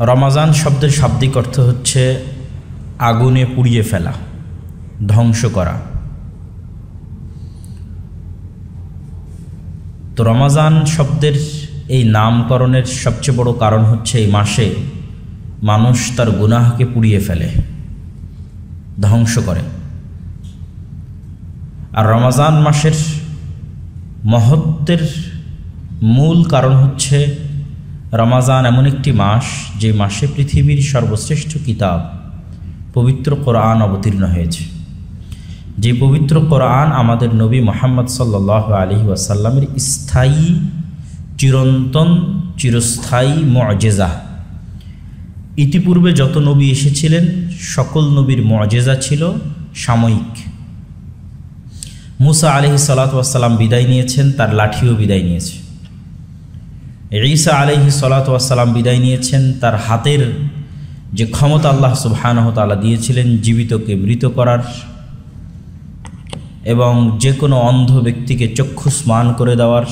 রমাজান শব্দের শাব্দিক অর্থ হচ্ছে আগুনে পুড়িয়ে ফেলা, ধ্বংস করা। তো রমাজান শব্দের এই নামকরণের সবচেয়ে বড় কারণ হচ্ছে এই মাসে মানুষ তার গুনাহকে পুড়িয়ে ফেলে, ধ্বংস করে। আর রমাজান মাসের মহত্বের মূল কারণ হচ্ছে রমাজান এমন একটি মাস যে মাসে পৃথিবীর সর্বশ্রেষ্ঠ কিতাব পবিত্র কোরআন অবতীর্ণ হয়েছে। যে পবিত্র কোরআন আমাদের নবী মুহাম্মদ সাল্লাল্লাহু আলাইহি ওয়াসাল্লামের স্থায়ী, চিরন্তন, চিরস্থায়ী মুআজিজা। ইতিপূর্বে যত নবী এসেছিলেন সকল নবীর মুআজিজা ছিল সাময়িক। মুসা আলাইহিস সালাতু ওয়াস সালাম বিদায় নিয়েছেন, তার লাঠিও বিদায় নিয়েছে। ঈসা আলাইহিস সালাতু ওয়াস সালাম বিদায় নিয়েছেন, তার হাতের যে ক্ষমতা আল্লাহ সুবহানাহু ওয়া তাআলা দিয়েছিলেন জীবিতকে মৃত করার এবং যে কোনো অন্ধ ব্যক্তিকে চক্ষুস্মান করে দেওয়ার,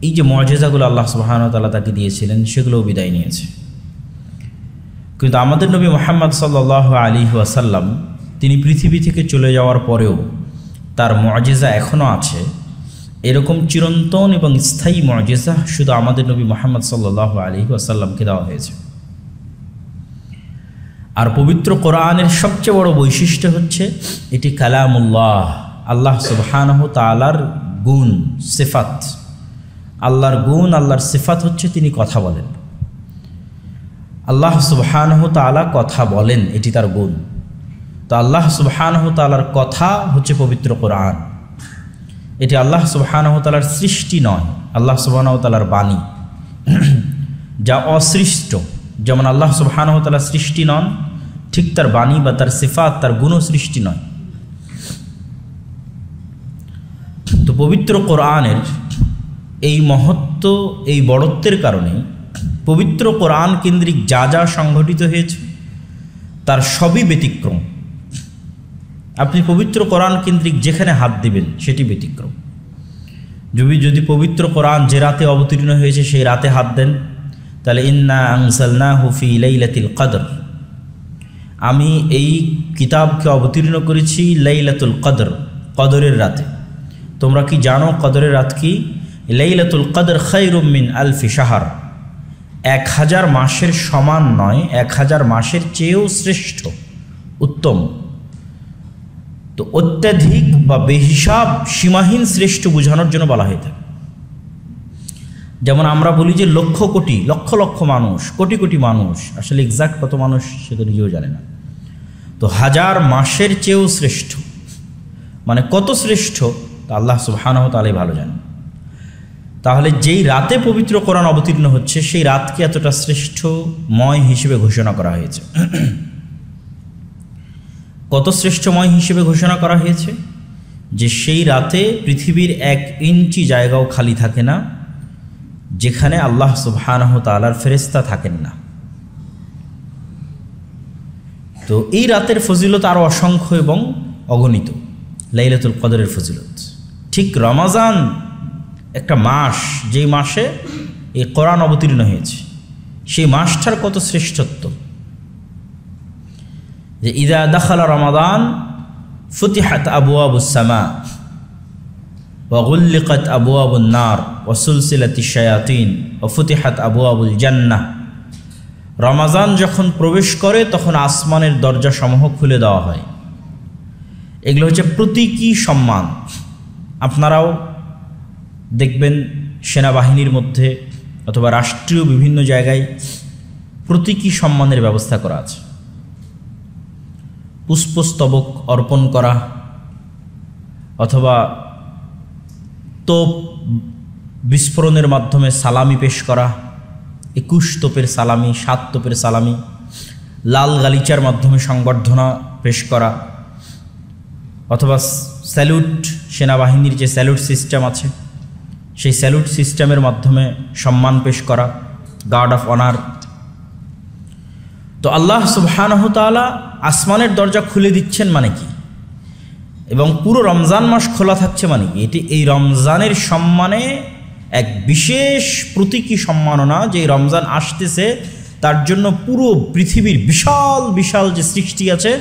এই যে মুআজিজাগুলো আল্লাহ সুবহানাহু ওয়া তাআলা তাকে দিয়েছিলেন সেগুলোও বিদায় নিয়েছে। কিন্তু আমাদের নবী মুহাম্মদ সাল্লাল্লাহু আলাইহি ওয়াসাল্লাম তিনি পৃথিবী থেকে চলে যাওয়ার পরেও তার মুআজিজা এখনও আছে। এরকম চিরন্তন এবং স্থায়ী মুআজিজা শুধু আমাদের নবী মুহাম্মদ সাল্লাল্লাহু আলাইহি ওয়াসাল্লামকে দেওয়া হয়েছে। আর পবিত্র কোরআনের সবচেয়ে বড় বৈশিষ্ট্য হচ্ছে এটি কালামুল্লাহ, আল্লাহ সুবহানাহু তাআলার গুণ, সিফাত। আল্লাহর গুণ, আল্লাহর সিফাত হচ্ছে তিনি কথা বলেন। আল্লাহ সুবহানাহু তাআলা কথা বলেন, এটি তার গুণ। তো আল্লাহ সুবহানাহু তাআলার কথা হচ্ছে পবিত্র কোরআন। এটি আল্লাহ সুবহানাহু তাআলার সৃষ্টি নয়, আল্লাহ সুবহানাহু তাআলার বাণী, যা অসৃষ্ট। যেমন আল্লাহ সুবহানাহু তাআলা সৃষ্টি নন, ঠিক তার বাণী বা তার সিফাত, তার গুণও সৃষ্টি নয়। তো পবিত্র কোরআনের এই মহত্ব, এই বড়ত্বের কারণে পবিত্র কোরআন কেন্দ্রিক যা যা সংঘটিত হয়েছে তার সবই ব্যতিক্রম। আপনি পবিত্র কোরআন কেন্দ্রিক যেখানে হাত দিবেন সেটি ব্যতিক্রম। যদি পবিত্র কোরআন যে রাতে অবতীর্ণ হয়েছে সেই রাতে হাত দেন, তাহলে ইন্না আনজালনাহু ফি লাইলাতুল কদর, আমি এই কিতাবকে অবতীর্ণ করেছি লাইলাতুল কদর, কদরের রাতে। তোমরা কি জানো কদরের রাত কি? লাইলাতুল কদর খায়রুম মিন আলফি শাহর, 1000 মাসের সমান নয়, 1000 মাসের চেয়েও শ্রেষ্ঠ, উত্তম। তো অত্যাধিক বা বেহিসাব, সীমাহীন শ্রেষ্ঠ বোঝানোর জন্য বলা হয়ে থাকে। যেমন আমরা বলি যে লক্ষ কোটি, লক্ষ লক্ষ মানুষ, কোটি কোটি মানুষ, আসলে এক্সাক্ট কত মানুষ সে তো নিজেও জানে না। তো 1000 মাসের চেয়েও শ্রেষ্ঠ, মানে কত শ্রেষ্ঠ তা আল্লাহ সুবহানাহু ওয়া তাআলাই ভালো জানেন। তাহলে যেই রাতে পবিত্র কোরআন অবতীর্ণ হচ্ছে সেই রাতকে এতটা শ্রেষ্ঠময় হিসেবে ঘোষণা করা হয়েছে। কত শ্রেষ্ঠময় হিসেবে ঘোষণা করা হয়েছে যে সেই রাতে পৃথিবীর 1 ইঞ্চি জায়গাও খালি থাকে না যেখানে আল্লাহ সুবহানাহু ওয়া তাআলার ফেরেশতা থাকেন না। তো এই রাতের ফজিলত আরও অসংখ্য এবং অগণিত, লাইলাতুল কদরের ফজিলত। ঠিক রমাজান একটা মাস, যেই মাসে এই কোরআন অবতীর্ণ হয়েছে, সেই মাসটার কত শ্রেষ্ঠত্ব যে ইযা দাখালা রমাদান ফুতিহাত আবওয়াবুস সামা ওয়া গুল্লিকাত আবওয়াবুন নার ওয়া সুলসিলাতিশ শায়াতিন ওয়া ফুতিহাত আবওয়াবুল জান্নাহ। রমাজান যখন প্রবেশ করে তখন আসমানের দরজাসমূহ খুলে দেওয়া হয়। এগুলো হচ্ছে প্রতীকী সম্মান। আপনারাও দেখবেন সেনাবাহিনীর মধ্যে অথবা রাষ্ট্রীয় বিভিন্ন জায়গায় প্রতীকী সম্মানের ব্যবস্থা করা আছে। পুষ্পস্তবক অর্পণ করা অথবা তোপ বিস্ফোরণের মাধ্যমে সালামি পেশ করা, 21 তোপের সালামি, 7 তোপের সালামি, লাল গালিচার মাধ্যমে সংবর্ধনা পেশ করা, অথবা স্যালুট, সেনাবাহিনীর যে স্যালুট সিস্টেম আছে সেই স্যালুট সিস্টেমের মাধ্যমে সম্মান পেশ করা, গার্ড অফ অনার। তো আল্লাহ সুবহানাহু তাআলা আসমানের দরজা খুলে দিচ্ছেন মানে কি, এবং পুরো রমজান মাস খোলা থাকছে মানে কি? এটি এই রমজানের সম্মানে এক বিশেষ প্রতীকী সম্মাননা, যে রমজান আসতেছে তার জন্য পুরো পৃথিবীর বিশাল বিশাল যে সৃষ্টি আছে,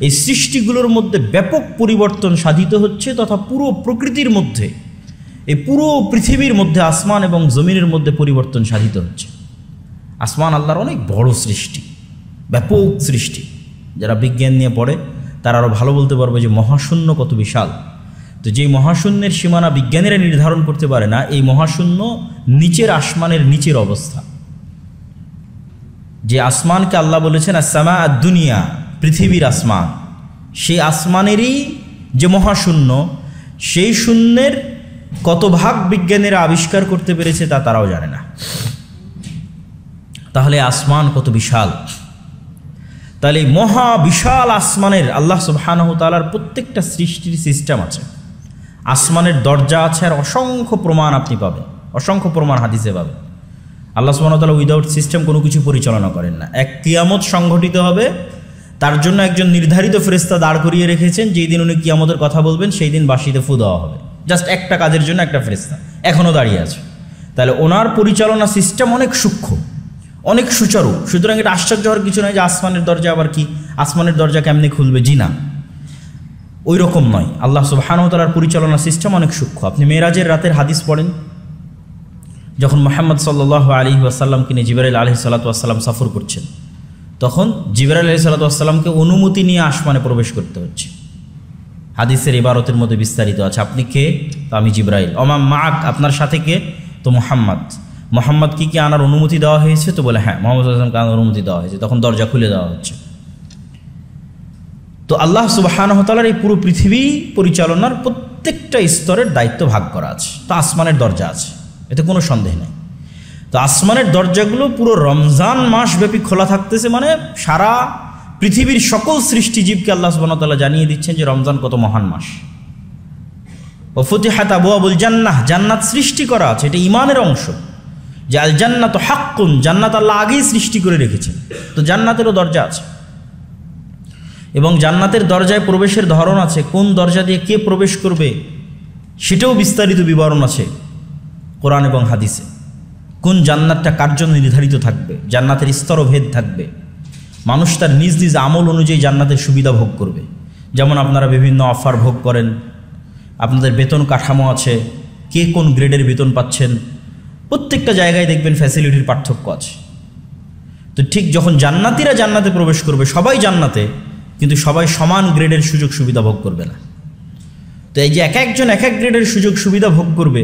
এই সৃষ্টিগুলোর মধ্যে ব্যাপক পরিবর্তন সাধিত হচ্ছে, তথা পুরো প্রকৃতির মধ্যে, এই পুরো পৃথিবীর মধ্যে আসমান এবং জমিনের মধ্যে পরিবর্তন সাধিত হচ্ছে। আসমান আল্লাহর অনেক বড় সৃষ্টি, ব্যাপক সৃষ্টি। যারা বিজ্ঞান নিয়ে পড়ে তারা আরও ভালো বলতে পারবে যে মহাশূন্য কত বিশাল। তো যেই মহাশূন্যের সীমানা বিজ্ঞানীরা নির্ধারণ করতে পারে না, এই মহাশূন্য নিচের আসমানের নিচের অবস্থা। যে আসমানকে আল্লাহ বলেছেন আসসামা আদ-দুনিয়া, পৃথিবীর আসমান, সেই আসমানেরই যে মহাশূন্য, সেই শূন্যের কত ভাগ বিজ্ঞানীরা আবিষ্কার করতে পেরেছে তা তারাও জানে না। তাহলে আসমান কত বিশাল। তাহলে মহা বিশাল আসমানের আল্লাহ সুবহানাহু ওয়া তাআলার প্রত্যেকটা সৃষ্টির সিস্টেম আছে, আসমানের দরজা আছে, আর অসংখ্য প্রমাণ আপনি পাবেন, অসংখ্য প্রমাণ হাদিসে পাবেন। আল্লাহ সুবহানাহু ওয়া তাআলা উইদাউট সিস্টেম কোনো কিছু পরিচালনা করেন না। এক কিয়ামত সংঘটিত হবে, তার জন্য একজন নির্ধারিত ফেরেশতা দাঁড় করিয়ে রেখেছেন, যেই দিন উনি কিয়ামতের কথা বলবেন সেই দিন বাঁশিতে ফু দেওয়া হবে, জাস্ট একটা কাজের জন্য একটা ফেরেশতা এখনও দাঁড়িয়ে আছে। তাহলে ওনার পরিচালনা সিস্টেম অনেক সূক্ষ্ম, অনেক সুচারু। সুতরাং এটা আশ্চর্য হওয়ার কিছু নয় যে আসমানের দরজা আবার কি, আসমানের দরজা কেমনি খুলবে, জি না, ওই রকম নয়। আল্লাহ সুবহানাহু ওয়া তাআলার পরিচালনা সিস্টেম অনেক সূক্ষ্ম। আপনি মেরাজের রাতের হাদিস পড়েন, যখন মুহাম্মদ সাল্লাল্লাহু আলাইহি ওয়াসাল্লামকে নিয়ে জিবরাইল আলাইহিস সালাতু ওয়াস সালাম সফর করছেন, তখন জিবরাইল আলাইহিস সালাতু ওয়াস সালামকে অনুমতি নিয়ে আসমানে প্রবেশ করতে হচ্ছে। হাদিসের ইবারতের মধ্যে বিস্তারিত আছে, আপনি কে? তো আমি জিবরাইল। ওমা মাক, আপনার সাথে কে? তো মুহাম্মদ। মোহাম্মদ কি আনার অনুমতি দেওয়া হয়েছে? তো বলে হ্যাঁ, মোহাম্মদ সাল্লাল্লাহু আলাইহি ওয়াসাল্লামকে আনার অনুমতি দেওয়া হয়েছে। তখন দরজা খুলে দেওয়া হচ্ছে। তো আল্লাহ সুবহানাহু ওয়া তাআলার এই পুরো পৃথিবী পরিচালনার প্রত্যেকটা স্তরের দায়িত্ব ভাগ করা আছে। তো আসমানের দরজা আছে, এতে কোনো সন্দেহ নেই। তো আসমানের দরজাগুলো পুরো রমজান মাস ব্যাপী খোলা থাকতেছে, মানে সারা পৃথিবীর সকল সৃষ্টিজীবকে আল্লাহ সুবহানাহু ওয়া তাআলা জানিয়ে দিচ্ছেন যে রমজান কত মহান মাস। ও ফুতিহাত আবওয়াবুল জান্নাহ, জান্নাত সৃষ্টি করা আছে, এটা ঈমানের অংশ। যে আল জান্নাতু হাক্কুন, জান্নাত আল্লাহ আগেই সৃষ্টি করে রেখেছেন। তো জান্নাতেরও দরজা আছে, এবং জান্নাতের দরজায় প্রবেশের ধরন আছে, কোন দরজা দিয়ে কে প্রবেশ করবে সেটাও বিস্তারিত বিবরণ আছে কোরআন এবং হাদিসে। কোন জান্নাতটা কার জন্য নির্ধারিত থাকবে, জান্নাতের স্তরভেদ থাকবে, মানুষ তার নিজ নিজ আমল অনুযায়ী জান্নাতের সুবিধা ভোগ করবে। যেমন আপনারা বিভিন্ন অফার ভোগ করেন, আপনাদের বেতন কাঠামো আছে, কে কোন গ্রেডের বেতন পাচ্ছেন, প্রত্যেকটা জায়গায় দেখবেন ফ্যাসিলিটির পার্থক্য আছে। তো ঠিক যখন জান্নাতীরা জান্নাতে প্রবেশ করবে, সবাই জান্নাতে, কিন্তু সবাই সমান গ্রেডের সুযোগ সুবিধা ভোগ করবে না। তো এই যে এক একজন এক এক গ্রেডের সুযোগ সুবিধা ভোগ করবে,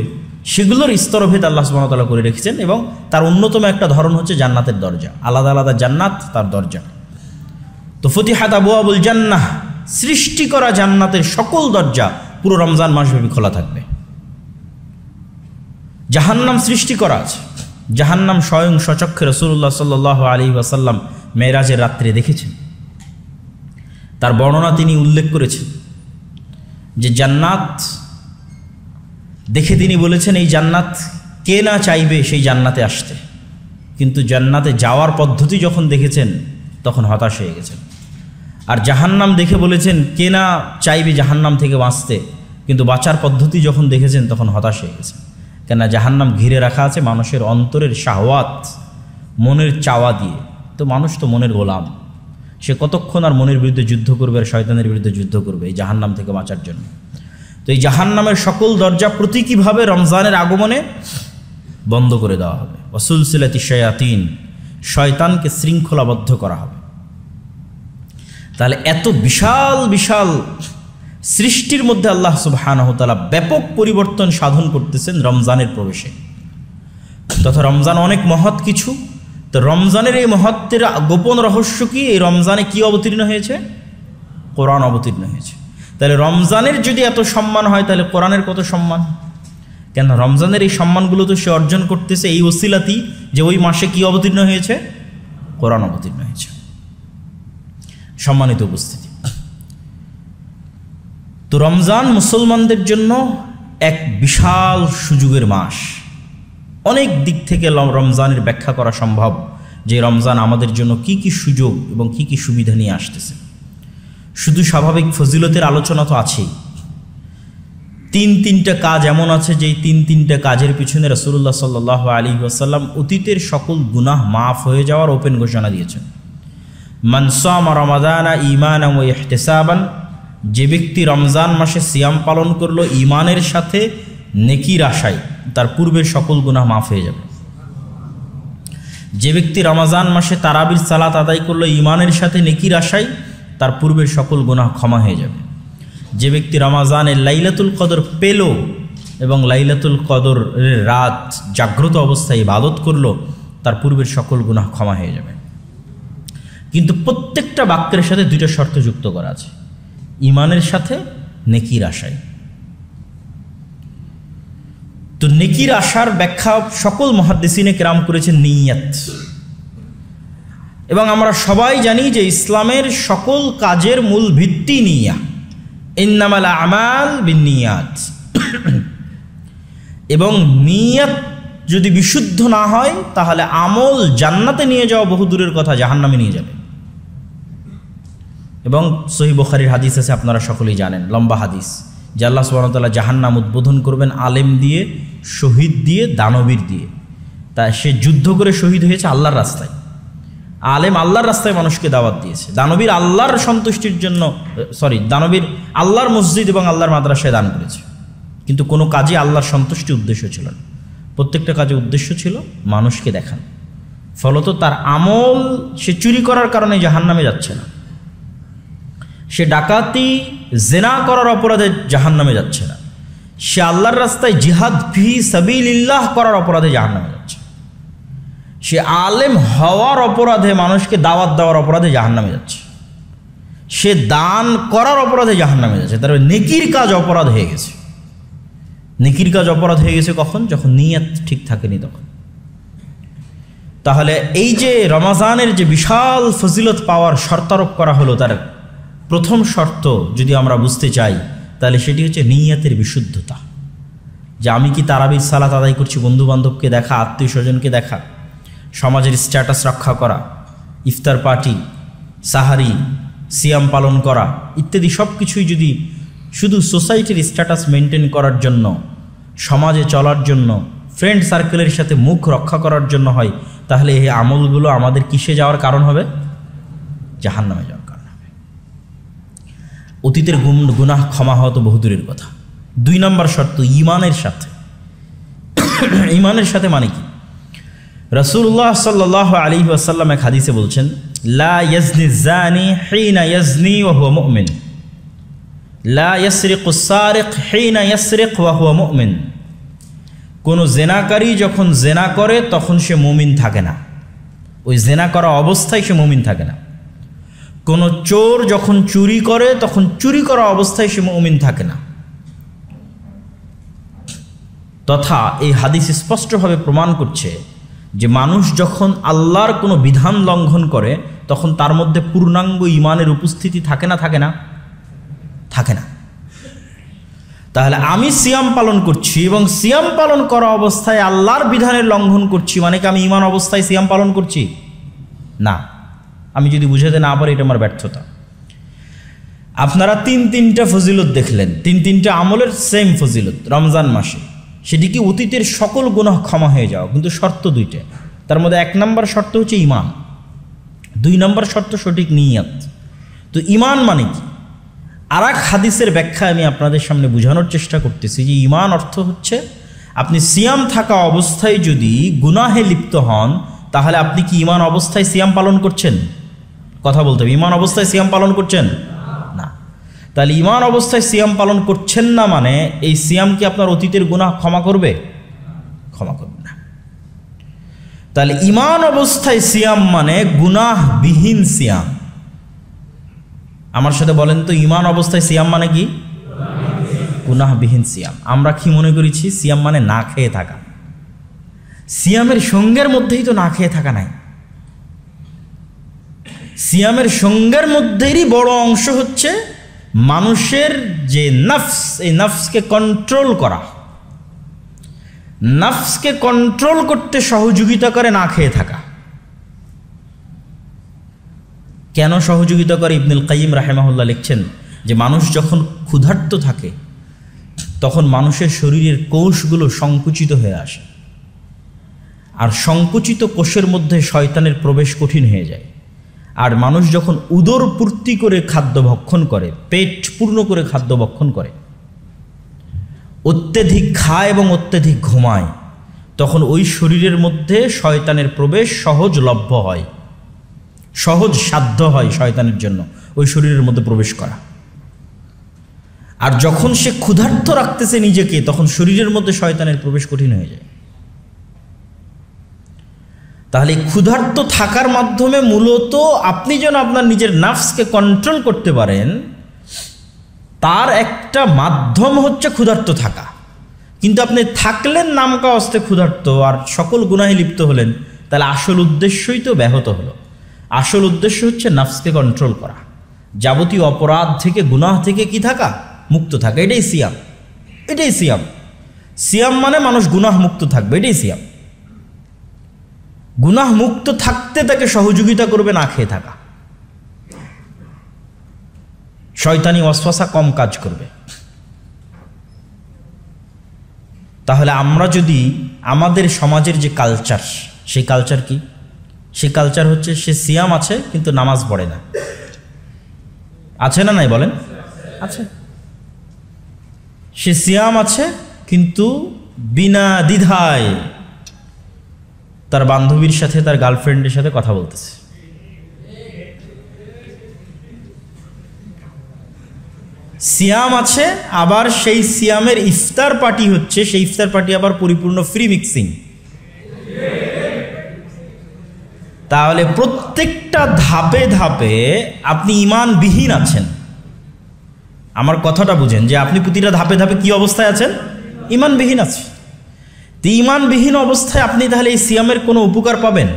সেগুলোর স্তরভেদ আল্লাহ সুবহানাহু ওয়া তাআলা করে রেখেছেন। এবং তার অন্যতম একটা ধরন হচ্ছে জান্নাতের দরজা, আলাদা আলাদা জান্নাত তার দরজা। তো ফুতিহাত আবওয়াবুল জান্নাহ, সৃষ্টি করা জান্নাতের সকল দরজা পুরো রমজান মাসব্যাপী খোলা থাকবে। জাহান্নাম সৃষ্টি করা আছে, জাহান্নাম স্বয়ং স্বচক্ষে রাসূলুল্লাহ সাল্লাল্লাহু আলাইহি ওয়াসাল্লাম মেরাজের রাত্রে দেখেছেন। তার বর্ণনা তিনি উল্লেখ করেছেন যে জান্নাত দেখে তিনি বলেছেন, এই জান্নাত কে না চাইবে সেই জান্নাতে আসতে, কিন্তু জান্নাতে যাওয়ার পদ্ধতি যখন দেখেছেন তখন হতাশ হয়ে গেছেন। আর জাহান্নাম দেখে বলেছেন, কে না চাইবে জাহান্নাম থেকে বাঁচতে, কিন্তু বাঁচার পদ্ধতি যখন দেখেছেন তখন হতাশ হয়ে গেছেন। কেননা জাহান্নাম ঘিরে রাখা আছে মানুষের অন্তরের শাহওয়াত, মনের চাওয়া দিয়ে। তো মানুষ তো মনের গোলাম, সে কতক্ষণ আর মনের বিরুদ্ধে যুদ্ধ করবে আর শয়তানের বিরুদ্ধে যুদ্ধ করবে এই জাহান্নাম থেকে বাঁচার জন্য। তো এই জাহান্নামের সকল দরজা প্রতীকীভাবে রমজানের আগমনে বন্ধ করে দেওয়া হবে। ওয়াসুলসিলাতি শায়াতিন, শয়তানকে শৃঙ্খলাবদ্ধ করা হবে। তাহলে এত বিশাল বিশাল সৃষ্টির মধ্যে আল্লাহ সুবহানাহু ওয়া তাআলা ব্যাপক পরিবর্তন সাধন করতেছেন রমজানের প্রবেশে। তথা রমজান অনেক মহৎ কিছু। তো রমজানের এই মহত্বের গোপন রহস্য কি? এই রমজানে কি অবতীর্ণ হয়েছে? কোরআন অবতীর্ণ হয়েছে। তাহলে রমজানের যদি এত সম্মান হয়, তাহলে কোরআনের কত সম্মান? কেন রমজানের এই সম্মানগুলো তো সে অর্জন করতেছে এই ওসিলাতেই যে ওই মাসে কি অবতীর্ণ হয়েছে? কোরআন অবতীর্ণ হয়েছে। সম্মানিত উপস্থিতি, তো রমজান মুসলমানদের জন্য এক বিশাল সুযোগের মাস। অনেক দিক থেকে রমজানের ব্যাখ্যা করা সম্ভব যে রমজান আমাদের জন্য কি কি সুযোগ এবং কি কি সুবিধা নিয়ে আসতেছে। শুধু স্বাভাবিক ফজিলতের আলোচনা তো আছেই, তিনটা কাজ এমন আছে যে তিনটা কাজের পিছনে রাসূলুল্লাহ সাল্লাল্লাহু আলাইহি ওয়াসাল্লাম অতীতের সকল গুনাহ মাফ হয়ে যাওয়ার ওপেন ঘোষণা দিয়েছেন। মান সামা রমাদানা ঈমানান ওয়া ইহতিসাবান, যে ব্যক্তি রমজান মাসে সিয়াম পালন করলো ঈমানের সাথে নেকির আশায়, তার পূর্বের সকল গুনাহ মাফ হয়ে যাবে। যে ব্যক্তি রমজান মাসে তারাবির সালাত আদায় করলো ঈমানের সাথে নেকির আশায়, তার পূর্বের সকল গুনাহ ক্ষমা হয়ে যাবে। যে ব্যক্তি রমজানের লাইলাতুল কদর পেল এবং লাইলাতুল কদরের রাত জাগ্রত অবস্থায় ইবাদত করলো, তার পূর্বের সকল গুনাহ ক্ষমা হয়ে যাবে। কিন্তু প্রত্যেকটা বাক্যের সাথে দুইটা শর্ত যুক্ত করা আছে, ঈমানের সাথে নেকির আশায়। তো নেকির আশার ব্যাখ্যা সকল মুহাদ্দিসিনে কেরাম করেছেন নিয়ত। এবং আমরা সবাই জানি যে ইসলামের সকল কাজের মূল ভিত্তি নিয়া, ইন্নামাল আমাল বিন্নিয়াত। এবং নিয়ত যদি বিশুদ্ধ না হয় তাহলে আমল জান্নাতে নিয়ে যাওয়া বহু দূরের কথা, জাহান্নামে নিয়ে যাবে। এবং সহিহ বুখারীর হাদিস আছে, আপনারা সকলেই জানেন, লম্বা হাদিস, যে আল্লাহ সুবহানাহু ওয়া তাআলা জাহান্নাম উদ্বোধন করবেন আলেম দিয়ে, শহীদ দিয়ে, দানবীর দিয়ে। তা সে যুদ্ধ করে শহীদ হয়েছে আল্লাহর রাস্তায়। আলেম আল্লাহর রাস্তায় মানুষকে দাওয়াত দিয়েছে, দানবীর আল্লাহর সন্তুষ্টির জন্য, দানবীর আল্লাহর মসজিদ এবং আল্লাহর মাদ্রাসায় দান করেছে। কিন্তু কোনো কাজে আল্লাহর সন্তুষ্টি উদ্দেশ্য ছিল না, প্রত্যেকটা কাজে উদ্দেশ্য ছিল মানুষকে দেখানো। ফলত তার আমল, সে চুরি করার কারণে জাহান্নামে যাচ্ছে না, সে ডাকাতি জেনা করার অপরাধে জাহান্নামে যাচ্ছে না, সে আল্লাহর রাস্তায় জিহাদ ফি সাবিলিল্লাহ করার অপরাধে জাহান্নামে যাচ্ছে, সে আলেম হওয়ার অপরাধে, মানুষকে দাওয়াত দেওয়ার অপরাধে জাহান্নামে যাচ্ছে, সে দান করার অপরাধে জাহান্নামে যাচ্ছে। তার নেকির কাজ অপরাধ হয়ে গেছে। নেকির কাজ অপরাধ হয়ে গেছে কখন? যখন নিয়ত ঠিক থাকেনি তখন। তাহলে এই যে রমজানের যে বিশাল ফজিলত পাওয়ার শর্তারোপ করা হলো, তার প্রথম শর্ত যদি আমরা বুঝতে চাই তাহলে সেটি হচ্ছে নিয়তের বিশুদ্ধতা। যে আমি কি তারাবির সালাত আদায় করছি বন্ধু বান্ধবকে দেখা, আত্মীয় স্বজনকে দেখা, সমাজের স্ট্যাটাস রক্ষা করা, ইফতার পার্টি, সাহারি, সিয়াম পালন করা ইত্যাদি সব কিছুই যদি শুধু সোসাইটির স্ট্যাটাস মেনটেন করার জন্য, সমাজে চলার জন্য, ফ্রেন্ড সার্কেলের সাথে মুখ রক্ষা করার জন্য হয়, তাহলে এই আমলগুলো আমাদের কিসে যাওয়ার কারণ হবে? জাহান্নামে যাওয়ার কারণ হবে। অতীতের গুনাহ ক্ষমা হওয়া তো বহুদূরের কথা। 2 নম্বর শর্ত ঈমানের সাথে। ঈমানের সাথে মানে কি? রাসূলুল্লাহ সাল্লাল্লাহু আলাইহি ওয়াসাল্লাম এক হাদিসে বলছেন, লা ইয়াজনি যানি হিনা ইয়াজনি ওয়া হুয়া মুমিন, লা ইয়াসরিকুস সারিক হিনা ইয়াসরিক ওয়া হুয়া মুমিন। কোন জেনাকারী যখন জেনা করে তখন সে মুমিন থাকে না, ওই জেনা করা অবস্থায় সে মুমিন থাকে না। কোন চোর যখন চুরি করে তখন চুরি করা অবস্থায় সে মুমিন থাকে না। তথা এই হাদিস স্পষ্টভাবে প্রমাণ করছে যে মানুষ যখন আল্লাহর কোনো বিধান লঙ্ঘন করে তখন তার মধ্যে পূর্ণাঙ্গ ঈমানের উপস্থিতি থাকে না? থাকে না? থাকে না। তাহলে আমি সিয়াম পালন করছি এবং সিয়াম পালন করা অবস্থায় আল্লাহর বিধানের লঙ্ঘন করছি, মানে কি আমি ঈমান অবস্থায় সিয়াম পালন করছি? না। আমি যদি বুঝাতে না পারি এটা আমার ব্যর্থতা। আপনারা তিনটা ফজিলত দেখলেন, তিনটা আমলের সেম ফজিলত রমজান মাসে। সেটি কি অতীতের সকল গুনাহ ক্ষমা হয়ে যাওয়া, কিন্তু শর্ত 2টা। তার মধ্যে 1 নম্বর শর্ত হচ্ছে ঈমান, 2 নম্বর শর্ত সঠিক নিয়ত। তো ঈমান মানে কি? আর এক হাদিসের ব্যাখ্যা আমি আপনাদের সামনে বোঝানোর চেষ্টা করতেছি যে ঈমান অর্থ হচ্ছে আপনি সিয়াম থাকা অবস্থায় যদি গুনাহে লিপ্ত হন তাহলে আপনি কি ঈমান অবস্থায় সিয়াম পালন করছেন? কথা বলতে হবে, ঈমান অবস্থায় সিয়াম পালন করছেন না। তাহলে ঈমান অবস্থায় সিয়াম পালন করছেন না মানে এই সিয়াম কি আপনার অতীতের গুনাহ ক্ষমা করবে? ক্ষমা করবে না। তাহলে ঈমান অবস্থায় সিয়াম মানে গুনাহবিহীন সিয়াম। আমার সাথে বলেন তো, ঈমান অবস্থায় সিয়াম মানে কি? গুনাহবিহীন সিয়াম। আমরা কি মনে করেছি সিয়াম মানে না খেয়ে থাকা? সিয়ামের সঙ্গের মধ্যেই তো না খেয়ে থাকা নাই। সিয়ামের সঙ্গের মধ্যেই বড় অংশ হচ্ছে মানুষের যে নফস, এই নফসকে কন্ট্রোল করা। নফসকে কন্ট্রোল করতে সহযোগিতা করে না খেয়ে থাকা। কেন সহযোগিতা করে? ইবনুল কাইয়িম রাহিমাহুল্লাহ লিখছেন যে মানুষ যখন ক্ষুধার্ত থাকে তখন মানুষের শরীরের কোষগুলো সংকুচিত হয়ে আসে, আর সংকুচিত কোষের মধ্যে শয়তানের প্রবেশ কঠিন হয়ে যায়। আর মানুষ যখন উদর পূর্তি করে খাদ্য ভক্ষণ করে, পেট পূর্ণ করে খাদ্য ভক্ষণ করে, অত্যধিক খায় এবং অত্যধিক ঘুমায়, তখন ওই শরীরের মধ্যে শয়তানের প্রবেশ সহজলভ্য হয়, সহজ সাধ্য হয় শয়তানের জন্য ওই শরীরের মধ্যে প্রবেশ করা। আর যখন সে ক্ষুধার্ত রাখতেছে নিজেকে, তখন শরীরের মধ্যে শয়তানের প্রবেশ কঠিন হয়ে যায়। তাহলে ক্ষুধার্ত থাকার মাধ্যমে মূলত আপনি যেন আপনার নিজের নাফসকে কন্ট্রোল করতে পারেন, তার একটা মাধ্যম হচ্ছে ক্ষুধার্ত থাকা। কিন্তু আপনি থাকলেন নামকা অস্তে ক্ষুধার্ত আর সকল গুনাহে লিপ্ত হলেন, তাহলে আসল উদ্দেশ্যই তো ব্যাহত হলো। আসল উদ্দেশ্য হচ্ছে নাফসকে কন্ট্রোল করা, যাবতীয় অপরাধ থেকে, গুনাহ থেকে কি থাকা, মুক্ত থাকা। এটাই সিয়াম, এটাই সিয়াম। সিয়াম মানে মানুষ গুনাহ মুক্ত থাকবে, এটাই সিয়াম। গুনাহ মুক্ত থাকতে তাকে সহযোগিতা করবে না খেয়ে থাকা, শয়তানি ওয়াসওয়াসা কম কাজ করবে। তাহলে আমরা যদি আমাদের সমাজের যে কালচার, সেই কালচার কি? সেই কালচার হচ্ছে সে সিয়াম আছে কিন্তু নামাজ পড়ে না। আছে না নাই বলেন? আছে। সে সিয়াম আছে কিন্তু বিনা দ্বিধায় তার বান্ধবীর সাথে, তার গার্লফ্রেন্ডের সাথে কথা বলতেছে। সিয়াম আছে, আবার সেই সিয়ামের ইফতার পার্টি হচ্ছে, সেই ইফতার পার্টি আবার পরিপূর্ণ ফ্রি মিক্সিং। তাহলে প্রত্যেকটা ধাপে ধাপে আপনি ঈমানবিহীন আছেন। আমার কথাটা বুঝেন যে আপনি প্রতিটা ধাপে ধাপে কি অবস্থায় আছেন? ঈমানবিহীন আছেন। তো ঈমানবিহীন অবস্থায় আপনি তাহলে এই সিয়ামের কোনো উপকার পাবেন?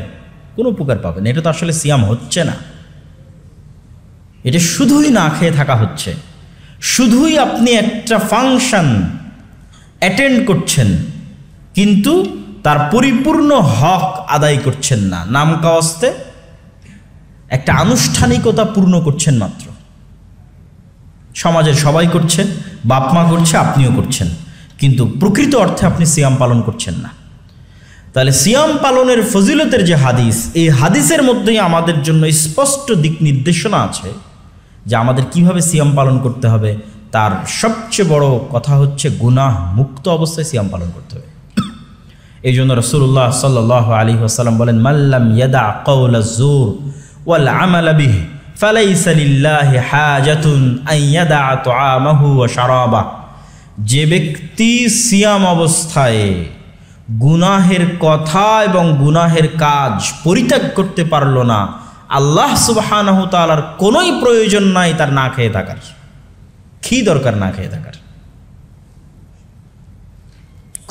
কোনো উপকার পাবেন? এটা তো আসলে সিয়াম হচ্ছে না, এটা শুধুই না খেয়ে থাকা হচ্ছে। শুধুই আপনি একটা ফাংশন অ্যাটেন্ড করছেন কিন্তু তার পরিপূর্ণ হক আদায় করছেন না, নামকাওয়াস্তে একটা আনুষ্ঠানিকতা পূর্ণ করছেন মাত্র। সমাজের সবাই করছে, বাপ মা করছে, আপনিও করছেন, কিন্তু প্রকৃত অর্থে আপনি সিয়াম পালন করছেন না। তাহলে সিয়াম পালনের ফজিলতের যে হাদিস, এই হাদিসের মধ্যেই আমাদের জন্য স্পষ্ট দিক নির্দেশনা আছে যে আমাদের কিভাবে সিয়াম পালন করতে হবে। তার সবচেয়ে বড় কথা হচ্ছে গুনাহ মুক্ত অবস্থায় সিয়াম পালন করতে হবে। এই জন্য রাসূলুল্লাহ সাল্লাল্লাহু আলাইহি ওয়াসাল্লাম বলেন, মাল্লাম ইয়াদা কাওলা যুর ওয়াল আমালা বিহি ফালাইসা লিল্লাহি হাজাতুন আন ইয়াদা তুআমাহু ওয়া শারাবাহু। যে ব্যক্তি সিয়াম অবস্থায় গুনাহের কথা এবং গুনাহের কাজ পরিত্যাগ করতে পারল না, আল্লাহ সুবহানাহু তাআলার কোনোই প্রয়োজন নাই তার না খেয়ে থাকার। কি দরকার না খেয়ে থাকার?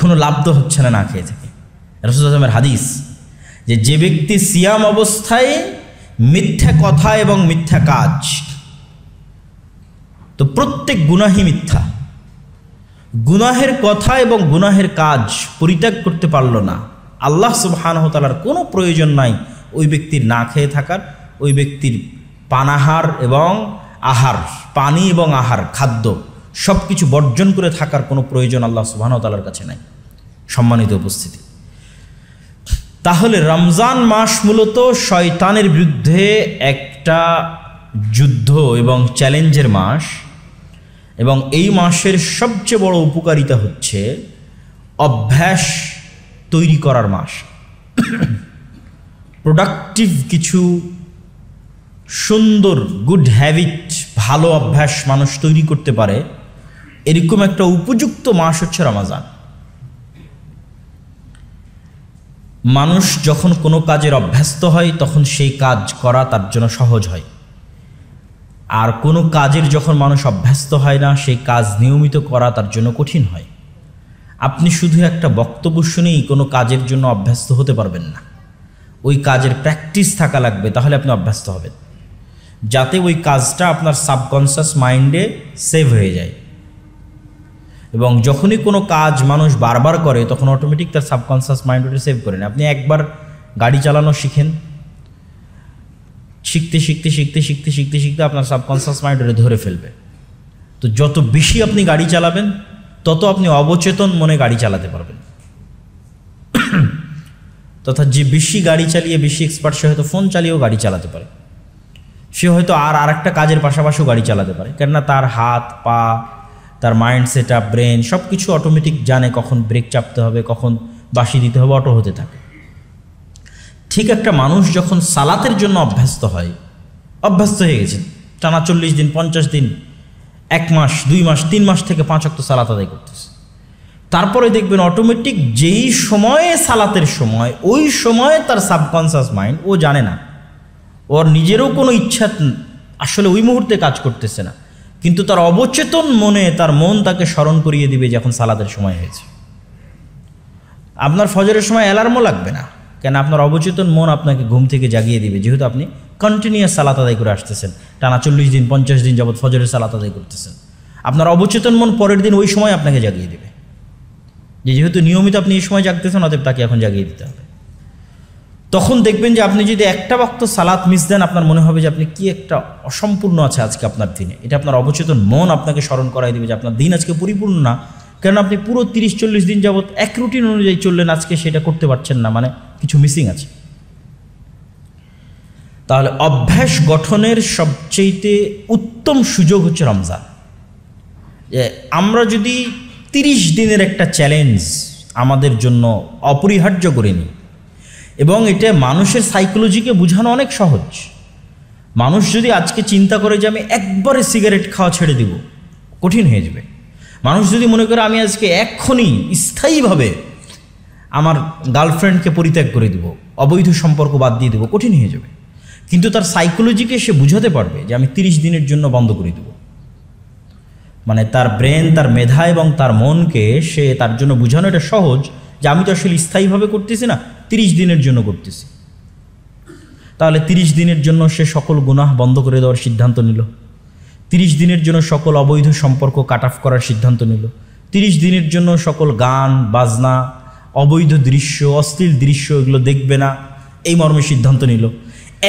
কোনো লাভ তো হচ্ছে না না খেয়ে থেকে। রাসূলুল্লাহ সাল্লাল্লাহু আলাইহি ওয়াসাল্লামের হাদিস যে ব্যক্তি সিয়াম অবস্থায় মিথ্যা কথা এবং মিথ্যা কাজ, তো প্রত্যেক গুনাহই মিথ্যা, গুনাহের কথা এবং গুনাহের কাজ পরিত্যাগ করতে পারল না, আল্লাহ সুবহানাহু তাআলার কোনো প্রয়োজন নাই ওই ব্যক্তির না খেয়ে থাকার, ওই ব্যক্তির পানাহার এবং আহার, পানি এবং আহার, খাদ্য সব কিছু বর্জন করে থাকার কোনো প্রয়োজন আল্লাহ সুবহানাহু তাআলার কাছে নাই। সম্মানিত উপস্থিতি, তাহলে রমজান মাস মূলত শয়তানের বিরুদ্ধে একটা যুদ্ধ এবং চ্যালেঞ্জের মাস, এবং এই মাসের সবচেয়ে বড় উপকারিতা হচ্ছে অভ্যাস তৈরি করার মাস। প্রোডাক্টিভ কিছু সুন্দর গুড হ্যাবিট, ভালো অভ্যাস মানুষ তৈরি করতে পারে, এরকম একটা উপযুক্ত মাস হচ্ছে রমজান। মানুষ যখন কোনো কাজের অভ্যস্ত হয় তখন সেই কাজ করা তার জন্য সহজ হয়, আর কোনো কাজের যখন মানুষ অভ্যস্ত হয় না সেই কাজ নিয়মিত করা তার জন্য কঠিন হয়। আপনি শুধু একটা বক্তব্য শুনেই কোনো কাজের জন্য অভ্যস্ত হতে পারবেন না, ওই কাজের প্র্যাকটিস থাকা লাগবে, তাহলে আপনি অভ্যস্ত হবেন, যাতে ওই কাজটা আপনার সাবকনসিয়াস মাইন্ডে সেভ হয়ে যায়। এবং যখনই কোনো কাজ মানুষ বারবার করে তখন অটোমেটিক তার সাবকনসিয়াস মাইন্ড ওটা সেভ করে নেয়। আপনি একবার গাড়ি চালানো শিখেন, শিখতে শিখতে শিখতে শিখতে শিখতে শিখতে আপনার সাবকনসিয়াস মাইন্ড ওটা ধরে ফেলবে। তো যত বেশি আপনি গাড়ি চালাবেন তত আপনি অবচেতন মনে গাড়ি চালাতে পারবেন। তথা যে বেশি গাড়ি চালিয়ে বেশি এক্সপার্ট, সে হয়তো ফোন চালিয়েও গাড়ি চালাতে পারে, সে হয়তো আর একটা কাজের পাশাপাশিও গাড়ি চালাতে পারে, কেননা তার হাত পা, তার মাইন্ড সেট আপ, ব্রেন সব কিছু অটোমেটিক জানে কখন ব্রেক চাপতে হবে, কখন বাঁশি দিতে হবে, অটো হতে থাকে। ঠিক একটা মানুষ যখন সালাতের জন্য অভ্যস্ত হয়ে গেছে, টানা 40 দিন 50 দিন 1 মাস 2 মাস 3 মাস থেকে 5 ওয়াক্ত সালাত আদায় করতেছে, তারপরে দেখবেন অটোমেটিক যেই সময়ে সালাতের সময়, ওই সময়ে তার সাবকনসিয়াস মাইন্ড, ও জানে না, ওর নিজেরও কোনো ইচ্ছা আসলে ওই মুহূর্তে কাজ করতেছে না, কিন্তু তার অবচেতন মনে তার মন তাকে স্মরণ করিয়ে দিবে যে এখন সালাতের সময় হয়েছে। আপনার ফজরের সময় অ্যালার্মও লাগবে না, কেন আপনার অবচেতন মন আপনাকে ঘুম থেকে জাগিয়ে দিবে, যেহেতু আপনি কন্টিনিউয়াস সালাত আদায় করে আসতেছেন, টানা 40 দিন 50 দিন যাবৎ ফজরের সালাত আদায় করতেছেন। আপনার অবচেতন মন পরের দিন ওই সময় আপনাকে জাগিয়ে দেবে, যেহেতু নিয়মিত আপনি এই সময় জাগতেছেন, অতএব তাকে এখন জাগিয়ে দিতে হবে। তখন দেখবেন যে আপনি যদি একটা ওয়াক্ত সালাত মিস দেন, আপনার মনে হবে যে আপনি কি একটা অসম্পূর্ণ আছে আজকে আপনার দিনে। এটা আপনার অবচেতন মন আপনাকে স্মরণ করাই দেবে যে আপনার দিন আজকে পরিপূর্ণ না, কারণ আপনি পুরো 30-40 দিন যাবৎ এক রুটিন অনুযায়ী চললেন, আজকে সেটা করতে পারছেন না, মানে কিছু মিসিং আছে। তাহলে অভ্যাস গঠনের সবচেয়ে উত্তম সুযোগ হচ্ছে রমজান। আমরা যদি 30 দিনের একটা চ্যালেঞ্জ আমাদের জন্য অপরিহার্য করে নিই, এবং এটা মানুষের সাইকোলজিকে বোঝানো অনেক সহজ। মানুষ যদি আজকে চিন্তা করে যে আমি একবারে সিগারেট খাওয়া ছেড়ে দিব, কঠিন হয়ে যাবে। মানুষ যদি মনে করে আমি আজকে এক্ষুনি স্থায়ীভাবে আমার গার্লফ্রেন্ডকে পরিত্যাগ করে দিব, অবৈধ সম্পর্ক বাদ দিয়ে দেবো, কঠিন হয়ে যাবে। কিন্তু তার সাইকোলজিকে সে বুঝাতে পারবে যে আমি 30 দিনের জন্য বন্ধ করে দেব। মানে তার ব্রেন, তার মেধা এবং তার মনকে সে তার জন্য বোঝানো এটা সহজ যে আমি তো আসলে স্থায়ীভাবে করতেছি না, 30 দিনের জন্য করতেছি। তাহলে 30 দিনের জন্য সে সকল গুনাহ বন্ধ করে দেওয়ার সিদ্ধান্ত নিল, 30 দিনের জন্য সকল অবৈধ সম্পর্ক কাট অফ করার সিদ্ধান্ত নিল, 30 দিনের জন্য সকল গান বাজনা, অবৈধ দৃশ্য, অশ্লীল দৃশ্য এগুলো দেখবে না, এই মর্মে সিদ্ধান্ত নিল।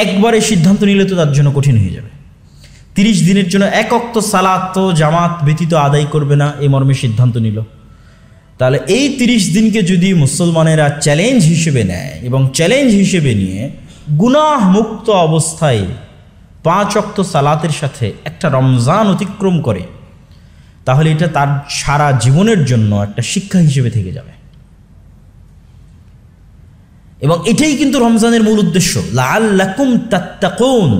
একবারে সিদ্ধান্ত নিলে তো তার জন্য কঠিন হয়ে যাবে। 30 দিনের জন্য এক ওয়াক্ত সালাত জামাত ব্যতীত আদায় করবে না, এই মর্মে সিদ্ধান্ত নিল। তাহলে এই 30 দিনকে যদি মুসলমানেরা চ্যালেঞ্জ হিসেবে নেয় এবং চ্যালেঞ্জ হিসেবে নিয়ে গুনাহ মুক্ত অবস্থায় 5 ওয়াক্ত সালাতের সাথে একটা রমজান অতিক্রম করে, তাহলে এটা তার সারা জীবনের জন্য একটা শিক্ষা হিসেবে থেকে যাবে। এবং এটাই কিন্তু রমজানের মূল উদ্দেশ্য, লাআল্লাকুম তাত্তাকুন,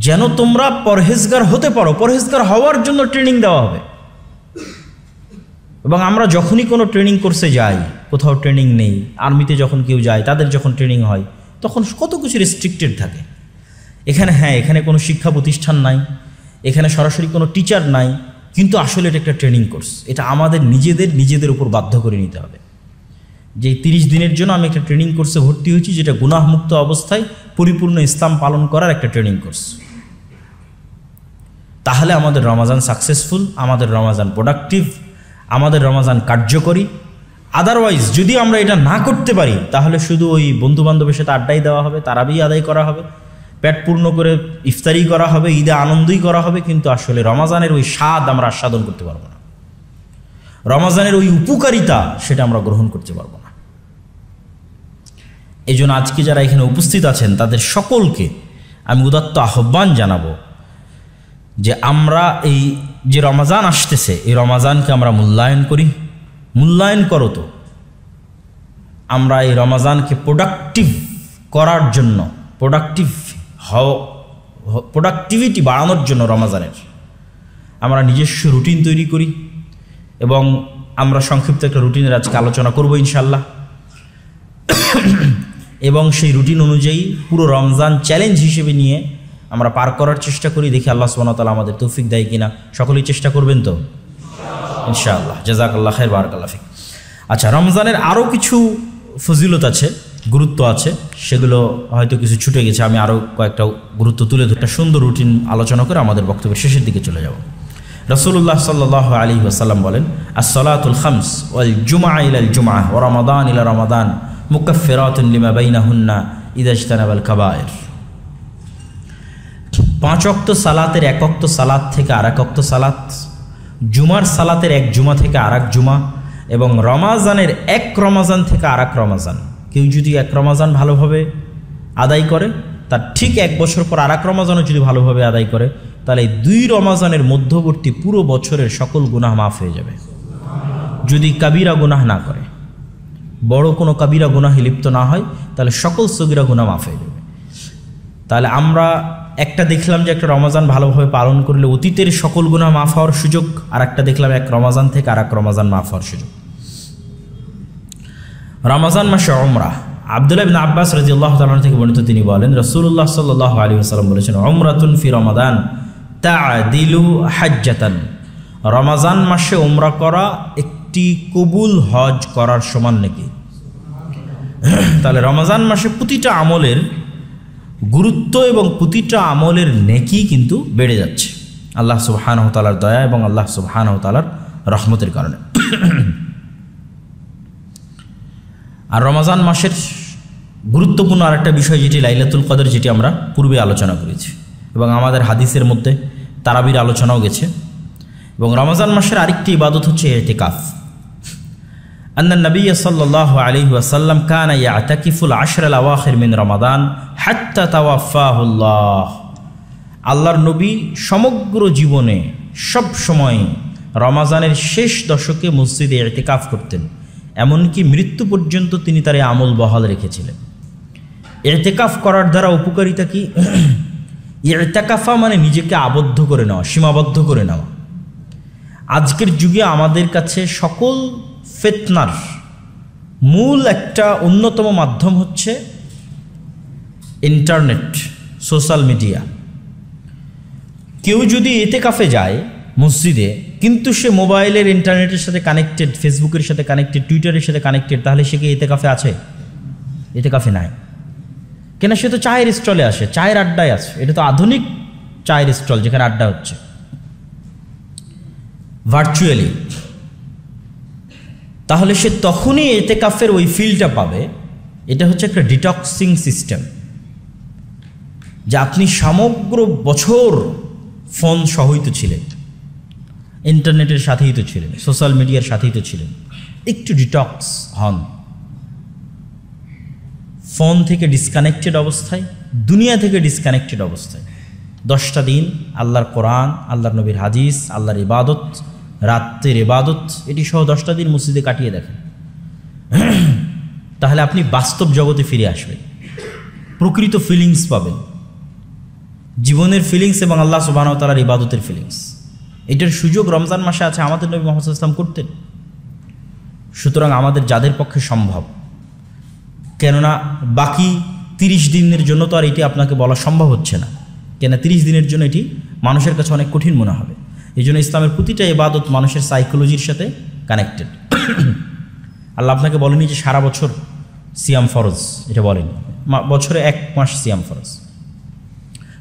যেন তোমরা পরহেজগার হতে পারো। পরহেজগার হওয়ার জন্য ট্রেনিং দেওয়া হবে। এবং আমরা যখনই কোনো ট্রেনিং কোর্সে যাই, কোথাও ট্রেনিং নেই, আর্মিতে যখন কেউ যায় তাদের যখন ট্রেনিং হয়, তখন কত কিছু রেস্ট্রিক্টেড থাকে। এখানে এখানে কোনো শিক্ষা প্রতিষ্ঠান নাই, এখানে সরাসরি কোনো টিচার নাই, কিন্তু আসলে এটা একটা ট্রেনিং কোর্স। এটা আমাদের নিজেদের উপর বাধ্য করে নিতে হবে যে 30 দিনের জন্য আমি একটা ট্রেনিং কোর্সে ভর্তি হয়েছি, যেটা গুনাহমুক্ত অবস্থায় পরিপূর্ণ ইসলাম পালন করার একটা ট্রেনিং কোর্স। তাহলে আমাদের রমাজান সাকসেসফুল, আমাদের রমাজান প্রোডাক্টিভ, আমাদের রমাজান কার্যকরী। আদারওয়াইজ যদি আমরা এটা না করতে পারি, তাহলে শুধু ওই বন্ধুবান্ধবের সাথে আড্ডাই দেওয়া হবে, তারাবি আদায় করা হবে, পেট পূর্ণ করে ইফতারি করা হবে, ঈদে আনন্দই করা হবে, কিন্তু আসলে রমাজানের ওই স্বাদ আমরা আস্বাদন করতে পারবো না, রমাজানের ওই উপকারিতা সেটা আমরা গ্রহণ করতে পারবো না। এই জন্য আজকে যারা এখানে উপস্থিত আছেন তাদের সকলকে আমি উদাত্ত আহ্বান জানাবো যে আমরা এই যে রমাজান আসতেছে, এই রমাজানকে আমরা মূল্যায়ন করি। মূল্যায়ন করো তো, আমরা এই রমাজানকে প্রোডাক্টিভ করার জন্য, প্রোডাক্টিভিটি বাড়ানোর জন্য রমাজানের আমরা নিজস্ব রুটিন তৈরি করি। এবং আমরা সংক্ষিপ্ত একটা রুটিনের আজকে আলোচনা করব ইনশাল্লাহ। এবং সেই রুটিন অনুযায়ী পুরো রমজান চ্যালেঞ্জ হিসেবে নিয়ে আমরা পার করার চেষ্টা করি। দেখি আল্লাহ সুবহানাহু ওয়া তাআলা আমাদের তৌফিক দেয় কিনা। সকলেই চেষ্টা করবেন তো ইনশাআল্লাহ। জাযাকাল্লাহ খাইর, বারাকাল্লাহ ফিক। আচ্ছা, রমজানের আরও কিছু ফজিলত আছে, গুরুত্ব আছে, সেগুলো হয়তো কিছু ছুটে গেছে, আমি আরও কয়েকটা গুরুত্ব তুলে ধরে একটা সুন্দর রুটিন আলোচনা করে আমাদের বক্তব্যের শেষের দিকে চলে যাব। রাসূলুল্লাহ সাল্লাল্লাহু আলাইহি ওয়াসাল্লাম বলেন, আস-সালাতুল খামস ওয়াল জুমআ ইলাল জুমআ ওয়া রমাদান ইলা রমাদান মুকাফফিরাতুন লিমা বাইনাহুন্না ইযা ইজতানাবাল কাবায়ের। 5 ওয়াক্ত সালাতের 1 ওয়াক্ত সালাত থেকে আর 1 ওয়াক্ত সালাত জুমার সালাতের এক জুমা থেকে আর এক জুমা, এবং রমাজানের এক রমাজান থেকে আর এক রমাজান। কেউ যদি এক রমাজান ভালোভাবে আদায় করে, তার ঠিক এক বছর পর আর এক রমাজানও যদি ভালোভাবে আদায় করে, তাহলে এই 2 রমাজানের মধ্যবর্তী পুরো বছরের সকল গুনাহ মাফ হয়ে যাবে। যদি কাবিরা গুনাহ না করে, বড় কোনো কাবিরা গুনাহে লিপ্ত না হয়, তাহলে সকল সগীরা গুনাহ মাফ হয়ে যাবে। তাহলে আমরা একটা দেখলাম যে একটা রমাজান ভালোভাবে পালন করলে অতীতের সকল গুনাহ মাফ হওয়ার সুযোগ, আর একটা দেখলাম এক রমাজান থেকে আর এক রমাজান মাফ হওয়ার সুযোগ। রমাজান মাসে উমরা। আব্দুল্লাহ ইবনে আব্বাস রাদিয়াল্লাহু তাআলা থেকে বর্ণিত, তিনি বলেন রাসূলুল্লাহ সাল্লাল্লাহু আলাইহি ওয়াসাল্লাম বলেছেন, উমরাতুন ফি রমাদান তা'দিলু হাজ্জাতান। রমাজান মাসে উমরা করা একটি কবুল হজ করার সমান নাকি? তাহলে রমাজান মাসে প্রতিটা আমলের গুরুত্ব এবং প্রতিটা আমলের নেকি কিন্তু বেড়ে যাচ্ছে আল্লাহ সুবহানাহু ওয়া তাআলার দয়া এবং আল্লাহ সুবহানাহু ওয়া তাআলার রহমতের কারণে। আর রমাজান মাসের গুরুত্বপূর্ণ আরেকটা বিষয় যেটি লাইলাতুল কদর, যেটি আমরা পূর্বে আলোচনা করেছি এবং আমাদের হাদিসের মধ্যে তারাবির আলোচনাও গেছে। এবং রমাজান মাসের আরেকটি ইবাদত হচ্ছে ইতিকাফ। আন্না নবী সাল্লাল্লাহু আলাইহি ওয়াসাল্লাম কানা ইয়াতাকিফুল আশরাল আওয়াখির মিন রমাদান হাত্তা তাওয়াফাহুল্লাহ। আল্লাহর নবী সমগ্র জীবনে সব সময় রমাজানের শেষ দশকে মসজিদে ইতিকাফ করতেন, এমনকি মৃত্যু পর্যন্ত তিনি তার আমল বহাল রেখেছিলেন। ইতিকাফ করার দ্বারা উপকারিতা কি? ইতিকাফা মানে নিজেকে আবদ্ধ করে নেওয়া, সীমাবদ্ধ করে নেওয়া। আজকের যুগে আমাদের কাছে সকল ফিতনার মূল একটা অন্যতম মাধ্যম হচ্ছে ইন্টারনেট, সোশ্যাল মিডিয়া। কেউ যদি ইতিকাফে যায় মসজিদে, কিন্তু সে মোবাইলের ইন্টারনেটের সাথে কানেক্টেড, ফেসবুকের সাথে কানেক্টেড, টুইটারের সাথে কানেক্টেড, তাহলে সে কি ইতিকাফে আছে? ইতিকাফে নাই। কেন? সে তো চায়ের স্টলে আসে, চায়ের আড্ডায় আছে। এটা তো আধুনিক চায়ের স্টল যেখানে আড্ডা হচ্ছে ভার্চুয়ালি। তাহলে সে তখনই ইতিকাফের ওই ফিলটা পাবে। এটা হচ্ছে একটা ডিটক্সিং সিস্টেম, যে আপনি সমগ্র বছর ফোন সহই তো ছিলেন, ইন্টারনেটের সাথেই তো ছিলেন, সোশ্যাল মিডিয়ার সাথেই তো ছিলেন। একটু ডিটক্স হন, ফোন থেকে ডিসকানেক্টেড অবস্থায়, দুনিয়া থেকে ডিসকানেক্টেড অবস্থায় 10টা দিন আল্লাহর কোরআন, আল্লাহর নবীর হাদিস, আল্লাহর ইবাদত, রাতের ইবাদত, এটি সহ 10টা দিন মসজিদে কাটিয়ে দেখেন। তাহলে আপনি বাস্তব জগতে ফিরে আসবেন, প্রকৃত ফিলিংস পাবেন, জীবনের ফিলিংস এবং আল্লাহ সুবহানাহু ওয়া তাআলার ইবাদতের ফিলিংস। এটার সুযোগ রমজান মাসে আছে, আমাদের নবী মুহাম্মদ সাল্লাল্লাহু আলাইহি ওয়াসাল্লাম করতেন। সুতরাং আমাদের যাদের পক্ষে সম্ভব, কেননা বাকি 30 দিনের জন্য তো আর এটি আপনাকে বলা সম্ভব হচ্ছে না, কেন 30 দিনের জন্য এটি মানুষের কাছে অনেক কঠিন মনে হবে। এই জন্য ইসলামের প্রতিটা ইবাদত মানুষের সাইকোলজির সাথে কানেক্টেড। আল্লাহ আপনাকে বলেনি যে সারা বছর সিয়াম ফরজ, এটা বলেনি। বছরে 1 মাস সিয়াম ফরজ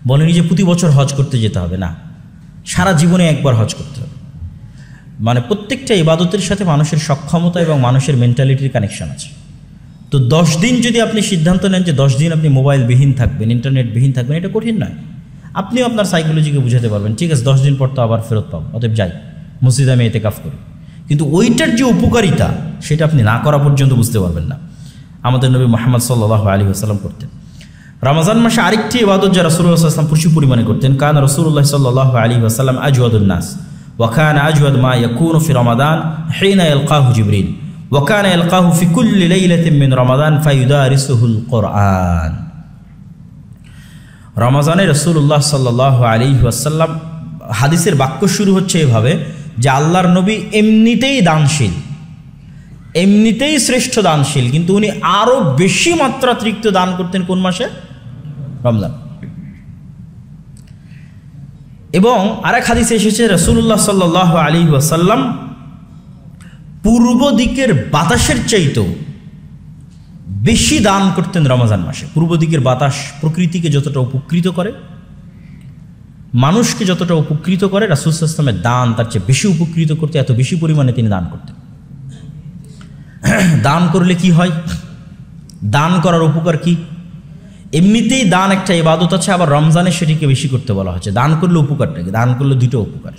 বলেনি। যে প্রতি বছর হজ করতে যেতে হবে না, সারা জীবনে একবার হজ করতে হবে। মানে প্রত্যেকটা ইবাদতের সাথে মানুষের সক্ষমতা এবং মানুষের মেন্টালিটির কানেকশন আছে। তো 10 দিন যদি আপনি সিদ্ধান্ত নেন যে 10 দিন আপনি মোবাইলবিহীন থাকবেন, ইন্টারনেটবিহীন থাকবেন, এটা কঠিন নয়। আপনিও আপনার সাইকোলজিকে বুঝাতে পারবেন, ঠিক আছে 10 দিন পর তো আবার ফেরত পাবো, অতএব যাই মসজিদে আমি ইতিকাফ করি। কিন্তু ওইটার যে উপকারিতা, সেটা আপনি না করা পর্যন্ত বুঝতে পারবেন না। আমাদের নবী মুহাম্মদ সাল্লাল্লাহু আলাইহি ওয়াসাল্লাম করতেন। রমজান মাসে আরেকটি ইবাদত যা রাসূলুল্লাহ সাল্লাল্লাহু আলাইহি ওয়াসাল্লাম প্রচুর পরিমাণে করতেন। কানা রাসূলুল্লাহ সাল্লাল্লাহু আলাইহি ওয়াসাল্লাম আজওয়াদুন নাস ওয়া কানা আজওয়াদ মা ইয়াকুনু ফি রমাদান হিনা ইয়ালকাহু জিবরিল ওয়া কানা ইয়ালকাহু ফি কুল্লি লাইলাতিন মিন রমাদান ফায়ুদারিসুহুল কুরআন। রমজানে রাসূলুল্লাহ সাল্লাল্লাহু আলাইহি ওয়াসাল্লাম, হাদিসের বাক্য শুরু হচ্ছে এভাবে যে আল্লাহর নবী এমনিতেই দানশীল, এমনিতেই শ্রেষ্ঠ দানশীল, কিন্তু উনি আরো বেশি মাত্রাতিরিক্ত দান করতেন কোন মাসে? রমজান। এবং আরেক হাদিসে এসেছে রাসূলুল্লাহ সাল্লাল্লাহু আলাইহি ওয়াসাল্লাম পূর্ব দিকের বাতাসের চাইতেও বেশি দান করতেন রমজান মাসে। পূর্ব দিকের বাতাস প্রকৃতিকে যতটা উপকৃত করে, মানুষকে যতটা উপকৃত করে, রাসূল সাল্লাল্লাহু আলাইহি ওয়াসাল্লামের দান তার চেয়ে বেশি উপকৃত করতে, এত বেশি পরিমাণে তিনি দান করতেন। দান করলে কি হয়? দান করার উপকার কি? এমনিতেই দান একটা ইবাদত আছে, আবার রমজানে সেটিকে বেশি করতে বলা হচ্ছে। দান করলে উপকারটা কি? দান করলে দুটো উপকার।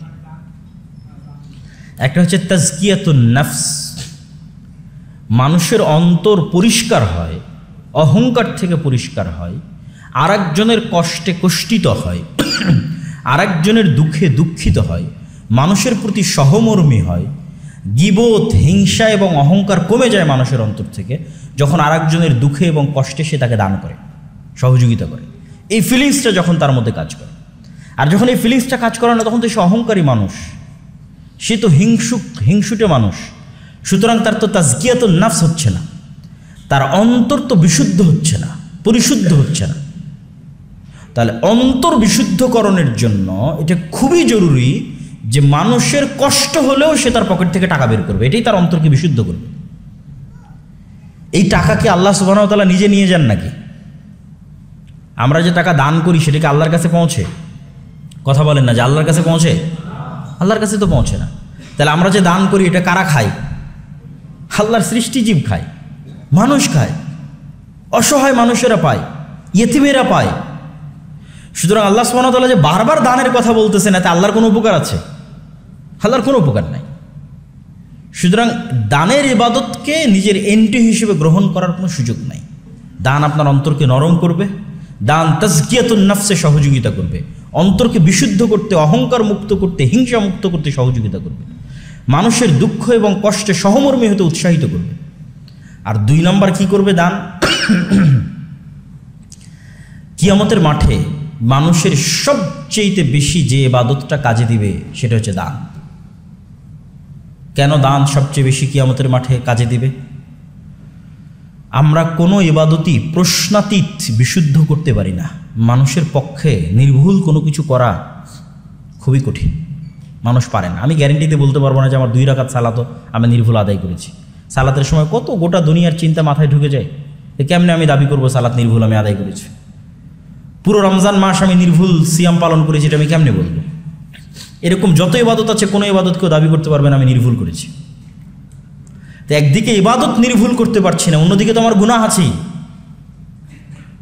একটা হচ্ছে তাজকিয়াতুন নফস, মানুষের অন্তর পরিষ্কার হয়, অহংকার থেকে পরিষ্কার হয়, আরেকজনের কষ্টে কষ্টিত হয়, আরেকজনের দুঃখে দুঃখিত হয়, মানুষের প্রতি সহমর্মী হয়, গীবত, হিংসা এবং অহংকার কমে যায় মানুষের অন্তর থেকে যখন আরেকজনের দুঃখে এবং কষ্টে সে তাকে দান করে, সহযোগিতা করে। এই ফিলিংসটা যখন তার মধ্যে কাজ করে, আর যখন এই ফিলিংসটা কাজ করে না তখন তো সে অহংকারী মানুষ, সে তো হিংসুটে মানুষ। সুতরাং তার তো তাজকিয়াতুন নফস হচ্ছে না, তার অন্তর তো বিশুদ্ধ হচ্ছে না, পরিশুদ্ধ হচ্ছে না। তাহলে অন্তর বিশুদ্ধকরণের জন্য এটা খুবই জরুরি যে মানুষের কষ্ট হলেও সে তার পকেট থেকে টাকা বের করবে, এটাই তার অন্তরকে বিশুদ্ধ করবে। এই টাকাকে আল্লাহ সুবহানাহু ওয়া তাআলা নিজে নিয়ে যান নাকি? আমরা যে টাকা দান করি সেটা কি আল্লাহর কাছে পৌঁছে? কথা বলেন না, যে আল্লাহর কাছে পৌঁছে? আল্লাহর কাছে তো পৌঁছে না। তাহলে আমরা যে দান করি এটা কারা খায়? আল্লাহর সৃষ্টিজীব খায়, মানুষ খায়, অসহায় মানুষেরা পায়, ইয়েতিমেরা পায়। সুতরাং আল্লাহ সুবহানাহু ওয়া তাআলা যে বারবার দানের কথা বলতেছেন, এতে আল্লাহর কোনো উপকার আছে? আল্লাহর কোনো উপকার নাই। সুতরাং দানের ইবাদতকে নিজের এন্ট্রি হিসেবে গ্রহণ করার কোনো সুযোগ নাই। দান আপনার অন্তরকে নরম করবে, দান তাজকিয়াতুন নফসে সহযোগিতা করবে, অন্তরকে বিশুদ্ধ করতে, অহংকার মুক্ত করতে, হিংসা মুক্ত করতে সহযোগিতা করবে, মানুষের দুঃখ এবং কষ্টে সহমর্মী হতে উৎসাহিত করবে। আর 2 নম্বর কি করবে দান? কিয়ামতের মাঠে মানুষের সবচেয়ে বেশি যে ইবাদতটা কাজে দিবে সেটা হচ্ছে দান। কেন দান সবচেয়ে বেশি কিয়ামতের মাঠে কাজে দিবে? আমরা কোনো ইবাদতই প্রশ্নাতীত বিশুদ্ধ করতে পারি না। মানুষের পক্ষে নির্ভুল কোনো কিছু করা খুবই কঠিন, মানুষ পারে না। আমি গ্যারেন্টিতে বলতে পারবো না যে আমার 2 রাকাত সালাতও আমি নির্ভুল আদায় করেছি। সালাতের সময় কত গোটা দুনিয়ার চিন্তা মাথায় ঢুকে যায়, কেমনে আমি দাবি করবো সালাত নির্ভুল আমি আদায় করেছি? পুরো রমজান মাস আমি নির্ভুল সিয়াম পালন করেছি, এটা আমি কেমনে বলবো? এরকম যত ইবাদত আছে কোনো ইবাদত কেউ দাবি করতে পারবে না আমি নির্ভুল করেছি। তো একদিকে ইবাদত নির্ভুল করতে পারছি না, অন্যদিকে তো আমার গুনাহ আছেই।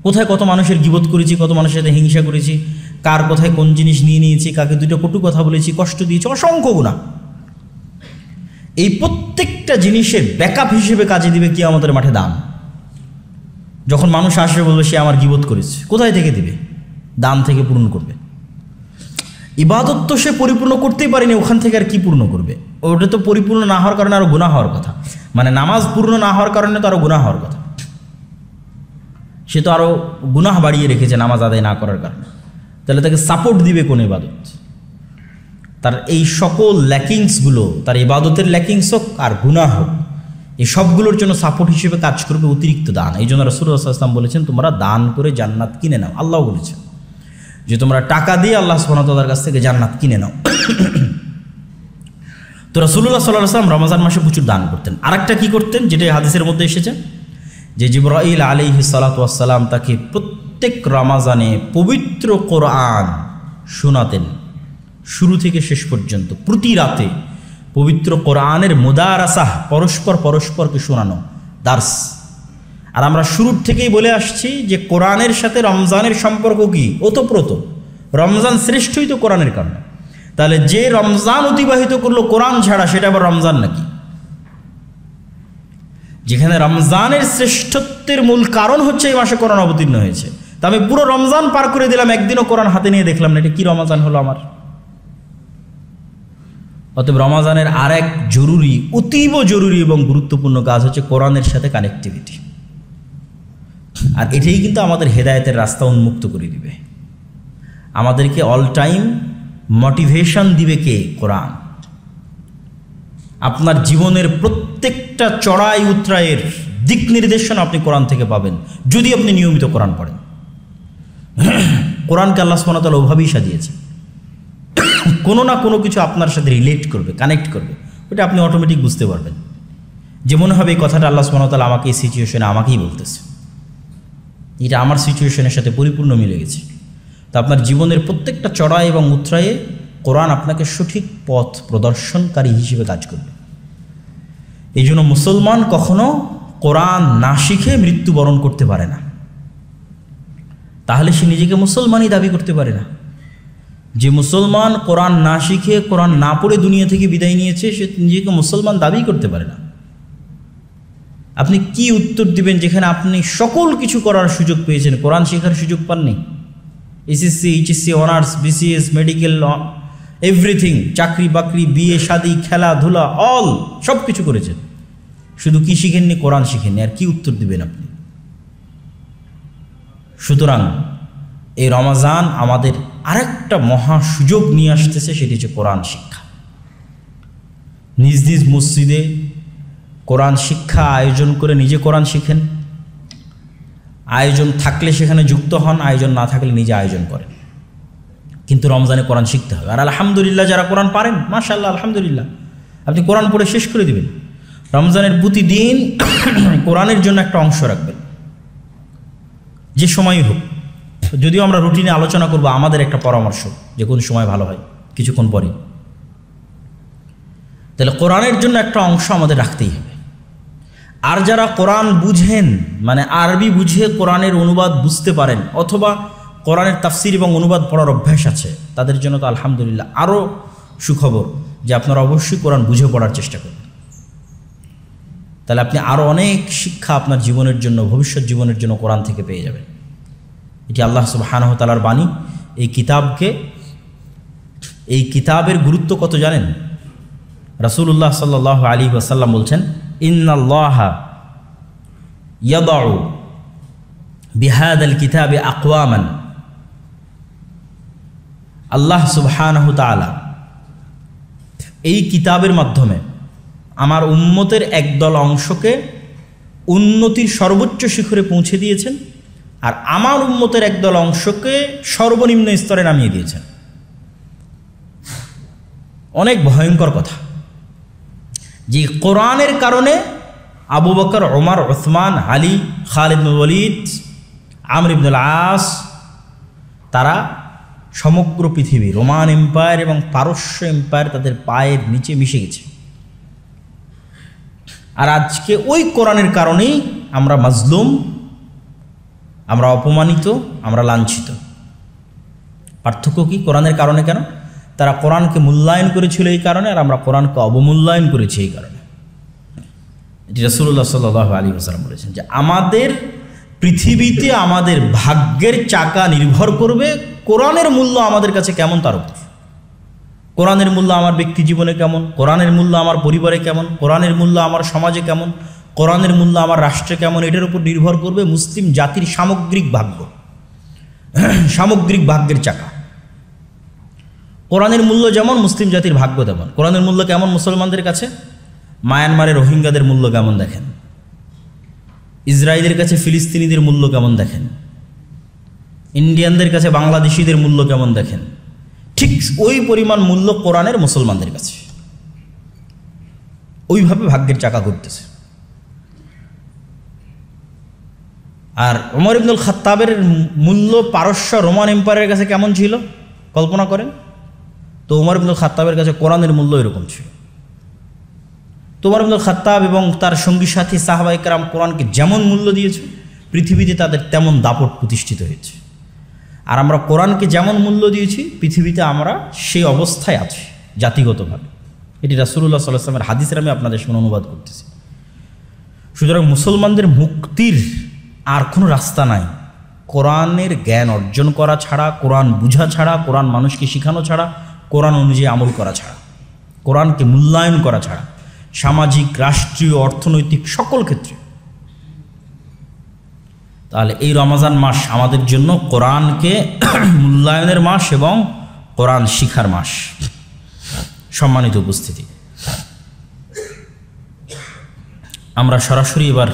কোথায় কত মানুষের গীবত করেছি, কত মানুষের সাথে হিংসা করেছি, কার কোথায় কোন জিনিস নিয়ে নিয়েছি, কাকে 2টা কটু কথা বলেছি, কষ্ট দিয়েছি, অসংখ্য গুনাহ। এই প্রত্যেকটা জিনিসের ব্যাকআপ হিসেবে কাজে দিবে কিয়ামতের মাঠে দান। যখন মানুষ আসবে বলবে সে আমার গীবত করেছে, কোথায় থেকে দিবে? দান থেকে পূর্ণ করবে। ইবাদত তো সে পরিপূর্ণ করতেই পারেনি, ওখান থেকে আর কি পূর্ণ করবে? ওটা তো পরিপূর্ণ না হওয়ার কারণে আরো গুনাহ হওয়ার কথা, মানে নামাজ পূর্ণ না হওয়ার কারণে তো আরো গুনাহ হওয়ার কথা। সে তো আরো গুনাহ বাড়িয়ে রেখেছে নামাজ আদায় না করার কারণে। তাহলে তাকে সাপোর্ট দিবে কোন ইবাদত? তার এই সকল ল্যাকিংসগুলো, তার ইবাদতের ল্যাকিংস হোক আর গুনাহ হোক, এই সবগুলোর জন্য সাপোর্ট হিসেবে কাজ করবে অতিরিক্ত দান। এই জন্য রাসূলুল্লাহ সাল্লাল্লাহু আলাইহি ওয়াসাল্লাম বলেছেন তোমরা দান করে জান্নাত কিনে নাও। আল্লাহ বলেছেন যে তোমরা টাকা দিয়ে আল্লাহ সুবহানাহু ওয়া তাআলার কাছ থেকে জান্নাত কিনে নাও। তো রাসূলুল্লাহ সাল্লাল্লাহু আলাইহি ওয়াসাল্লাম রমজান মাসে প্রচুর দান করতেন। আরেকটা কি করতেন, যেটা হাদিসের মধ্যে এসেছে, যে জিবরাইল আলাইহিস সালাতু ওয়াস সালাম তাকে প্রত্যেক রমজানে পবিত্র কোরআন শোনাতেন, শুরু থেকে শেষ পর্যন্ত প্রতি রাতে পবিত্র কোরআনের মুদারাসাহ, পরস্পরকে শোনানো, দার্স। আর আমরা শুরুর থেকেই বলে আসছি যে কোরআনের সাথে রমজানের সম্পর্ক কি? ওতপ্রোত। রমজান শ্রেষ্ঠই তো কোরআনের কারণে। তাহলে যে রমজান অতিবাহিত করলো কোরআন ছাড়া, সেটা আবার রমজান নাকি? যেখানে রমজানের শ্রেষ্ঠত্বের মূল কারণ হচ্ছে এই মাসে কোরআন অবতীর্ণ হয়েছে, তা আমি পুরো রমজান পার করে দিলাম, একদিনও কোরআন হাতে নিয়ে দেখলাম না, এটা কি রমজান হলো আমার? অতএব রমজানের আরেক জরুরি, অতীব জরুরি এবং গুরুত্বপূর্ণ কাজ হচ্ছে কোরআনের সাথে কানেক্টিভিটি। আর এটাই কিন্তু আমাদের হেদায়েতের রাস্তা উন্মুক্ত করে দিবে। আমাদেরকে অল টাইম মোটিভেশন দিবে কে? কোরআন। আপনার জীবনের প্রত্যেকটা চড়াই উতরাইয়ের দিক নির্দেশনা আপনি কোরআন থেকে পাবেন, যদি আপনি নিয়মিত কোরআন পড়েন। কোরআনকে আল্লাহ সুবহানাহু ওয়া তাআলা ওভাবেই সাজিয়েছে, কোনো না কোনো কিছু আপনার সাথে রিলেট করবে, কানেক্ট করবে, ওটা আপনি অটোমেটিক বুঝতে পারবেন। যে মনে হবে এই কথাটা আল্লাহ সুবহানাহু ওয়া তাআলা আমাকে এই সিচুয়েশনে আমাকেই বলতেছে, এটা আমার সিচুয়েশনের সাথে পরিপূর্ণ মিলে গেছে। তো আপনার জীবনের প্রত্যেকটা চড়াই এবং উতরায়ে কোরআন আপনাকে সঠিক পথ প্রদর্শনকারী হিসেবে কাজ করবে। এই জন্য মুসলমান কখনো কোরআন না শিখে মৃত্যুবরণ করতে পারে না, তাহলে সে নিজেকে মুসলমানই দাবি করতে পারে না। যে মুসলমান কোরআন না শিখে, কোরআন না পড়ে দুনিয়া থেকে বিদায় নিয়েছে, সে নিজেকে মুসলমান দাবি করতে পারে না। আপনি কি উত্তর দিবেন যেখানে আপনি সকল কিছু করার সুযোগ পেয়েছেন, কোরআন শেখার সুযোগ পাননি? SSC, HSC, honours, BCS, medical, everything, চাকরি বাকরি, বিয়ে শাদী, খেলাধুলা, অল সব কিছু করেছেন, শুধু কি শিখেননি? কোরআন শিখেননি। আর কি উত্তর দিবেন আপনি? সুতরাং এই রমাজান আমাদের আরেকটা মহা সুযোগ নিয়ে আসতেছে, সেটি হচ্ছে কোরআন শিক্ষা। নিজ নিজ মসজিদে কোরআন শিক্ষা আয়োজন করে নিজে কোরআন শিখেন। আয়োজন থাকলে সেখানে যুক্ত হন, আয়োজন না থাকলে নিজে আয়োজন করেন। কিন্তু রমজানে কোরআন শিখতে হবে। আর আলহামদুলিল্লাহ, যারা কোরআন পারেন, মাশাআল্লাহ, আলহামদুলিল্লাহ, আপনি কোরআন পড়ে শেষ করে দিবেন। রমজানের প্রতিদিন কোরআনের জন্য একটা অংশ রাখবেন, যে সময়ই হোক। যদিও আমরা রুটিনে আলোচনা করব, আমাদের একটা পরামর্শ যে কোন সময় ভালো হয় কিছুক্ষণ পরে। তাহলে কোরআনের জন্য একটা অংশ আমাদের রাখতেই হবে। আর যারা কোরআন বুঝেন, মানে আরবি বুঝে কোরআনের অনুবাদ বুঝতে পারেন, অথবা কোরআনের তাফসির এবং অনুবাদ পড়ার অভ্যাস আছে, তাদের জন্য তো আলহামদুলিল্লাহ আরও সুখবর যে আপনারা অবশ্যই কোরআন বুঝে পড়ার চেষ্টা করবেন। তাহলে আপনি আরও অনেক শিক্ষা আপনার জীবনের জন্য, ভবিষ্যৎ জীবনের জন্য কোরআন থেকে পেয়ে যাবেন। এটি আল্লাহ সুবহানাহু ওয়া তাআলার বাণী। এই কিতাবের গুরুত্ব কত জানেন? রাসূলুল্লাহ সাল্লাল্লাহু আলাইহি ওয়াসাল্লাম বলছেন, ইন্নাল্লাহা ইয়াদাউ বিহাদাল কিতাবি আকওয়ামান। আল্লাহ সুবহানাহু ওয়া তাআলা এই কিতাবের মাধ্যমে আমার উম্মতের একদল অংশকে উন্নতির সর্বোচ্চ শিখরে পৌঁছে দিয়েছেন, আর আমার উম্মতের একদল অংশকে সর্বনিম্ন স্তরে নামিয়ে দিয়েছেন। অনেক ভয়ঙ্কর কথা যে কোরআনের কারণে আবু বকর, ওমর, উসমান, আলী, খালিদ বিন ওয়ালিদ, আমর ইবনে আস, তারা সমগ্র পৃথিবী, রোমান এম্পায়ার এবং পারস্য এম্পায়ার তাদের পায়ের নিচে মিশে গেছে। আর আজকে ওই কোরআনের কারণেই আমরা মাজলুম, আমরা অপমানিত, আমরা লাঞ্ছিত। পার্থক্য কি? কোরআনের কারণে কেন? তারা কোরআনকে মূল্যায়ন করেছিল এই কারণে, আর আমরা কোরআনকে অবমূল্যায়ন করেছি এই কারণে। এটি রাসূলুল্লাহ সাল্লাল্লাহু আলাইহি ওয়াসাল্লাম বলেছেন যে আমাদের পৃথিবীতে আমাদের ভাগ্যের চাকা নির্ভর করবে কোরআনের মূল্য আমাদের কাছে কেমন তার উপর। কোরআনের মূল্য আমার ব্যক্তি জীবনে কেমন, কোরআনের মূল্য আমার পরিবারে কেমন, কোরআনের মূল্য আমার সমাজে কেমন, কোরআনের মূল্য আমার রাষ্ট্রে কেমন, এটার উপর নির্ভর করবে মুসলিম জাতির সামগ্রিক ভাগ্য, সামগ্রিক ভাগ্যের চাকা। কোরআনের মূল্য যেমন, মুসলিম জাতির ভাগ্য তেমন। কোরআনের মূল্য কেমন মুসলমানদের কাছে? মায়ানমারের রোহিঙ্গাদের মূল্য কেমন দেখেন, ইসরায়েলের কাছে ফিলিস্তিনিদের মূল্য কেমন দেখেন, ইন্ডিয়ানদের কাছে বাংলাদেশিদের মূল্য কেমন দেখেন। ঠিক ওই পরিমাণ মূল্য কোরআনের মুসলমানদের কাছে। ওইভাবে ভাগ্যের চাকা ঘুরতেছে। আর ওমর ইবনুল খাত্তাবের মূল্য পারস্য রোমান এম্পায়ারের কাছে কেমন ছিল কল্পনা করেন তো। ওমর ইবনুল খাত্তাবের কাছে কোরআনের মূল্য এরকম ছিল। তো ওমর ইবনুল খাত্তাব এবং তার সঙ্গী সাথী সাহাবায়ে কেরাম কোরআনকে যেমন মূল্য দিয়েছে, পৃথিবীতে তাদের তেমন দাপট প্রতিষ্ঠিত হয়েছে। আর আমরা কোরআনকে যেমন মূল্য দিয়েছি, পৃথিবীতে আমরা সেই অবস্থায় আছি জাতিগতভাবে। এটি রাসূলুল্লাহ সাল্লাল্লাহু আলাইহি ওয়াসাল্লামের হাদিসের আমি আপনাদের সামনে অনুবাদ করতেছি। সুতরাং মুসলমানদের মুক্তির আর কোনো রাস্তা নাই কোরআনের জ্ঞান অর্জন করা ছাড়া, কোরআন বুঝা ছাড়া, কোরআন মানুষকে শেখানো ছাড়া, কোরআন অনুযায়ী আমল করা ছাড়া, কোরআনকে মূল্যায়ন করা ছাড়া, সামাজিক, রাষ্ট্রীয়, অর্থনৈতিক সকল ক্ষেত্রে। তাহলে এই রমজান মাস আমাদের জন্য কোরআনকে মূল্যায়নের মাস এবং কোরআন শিখার মাস। সম্মানিত উপস্থিতি, আমরা সরাসরি এবার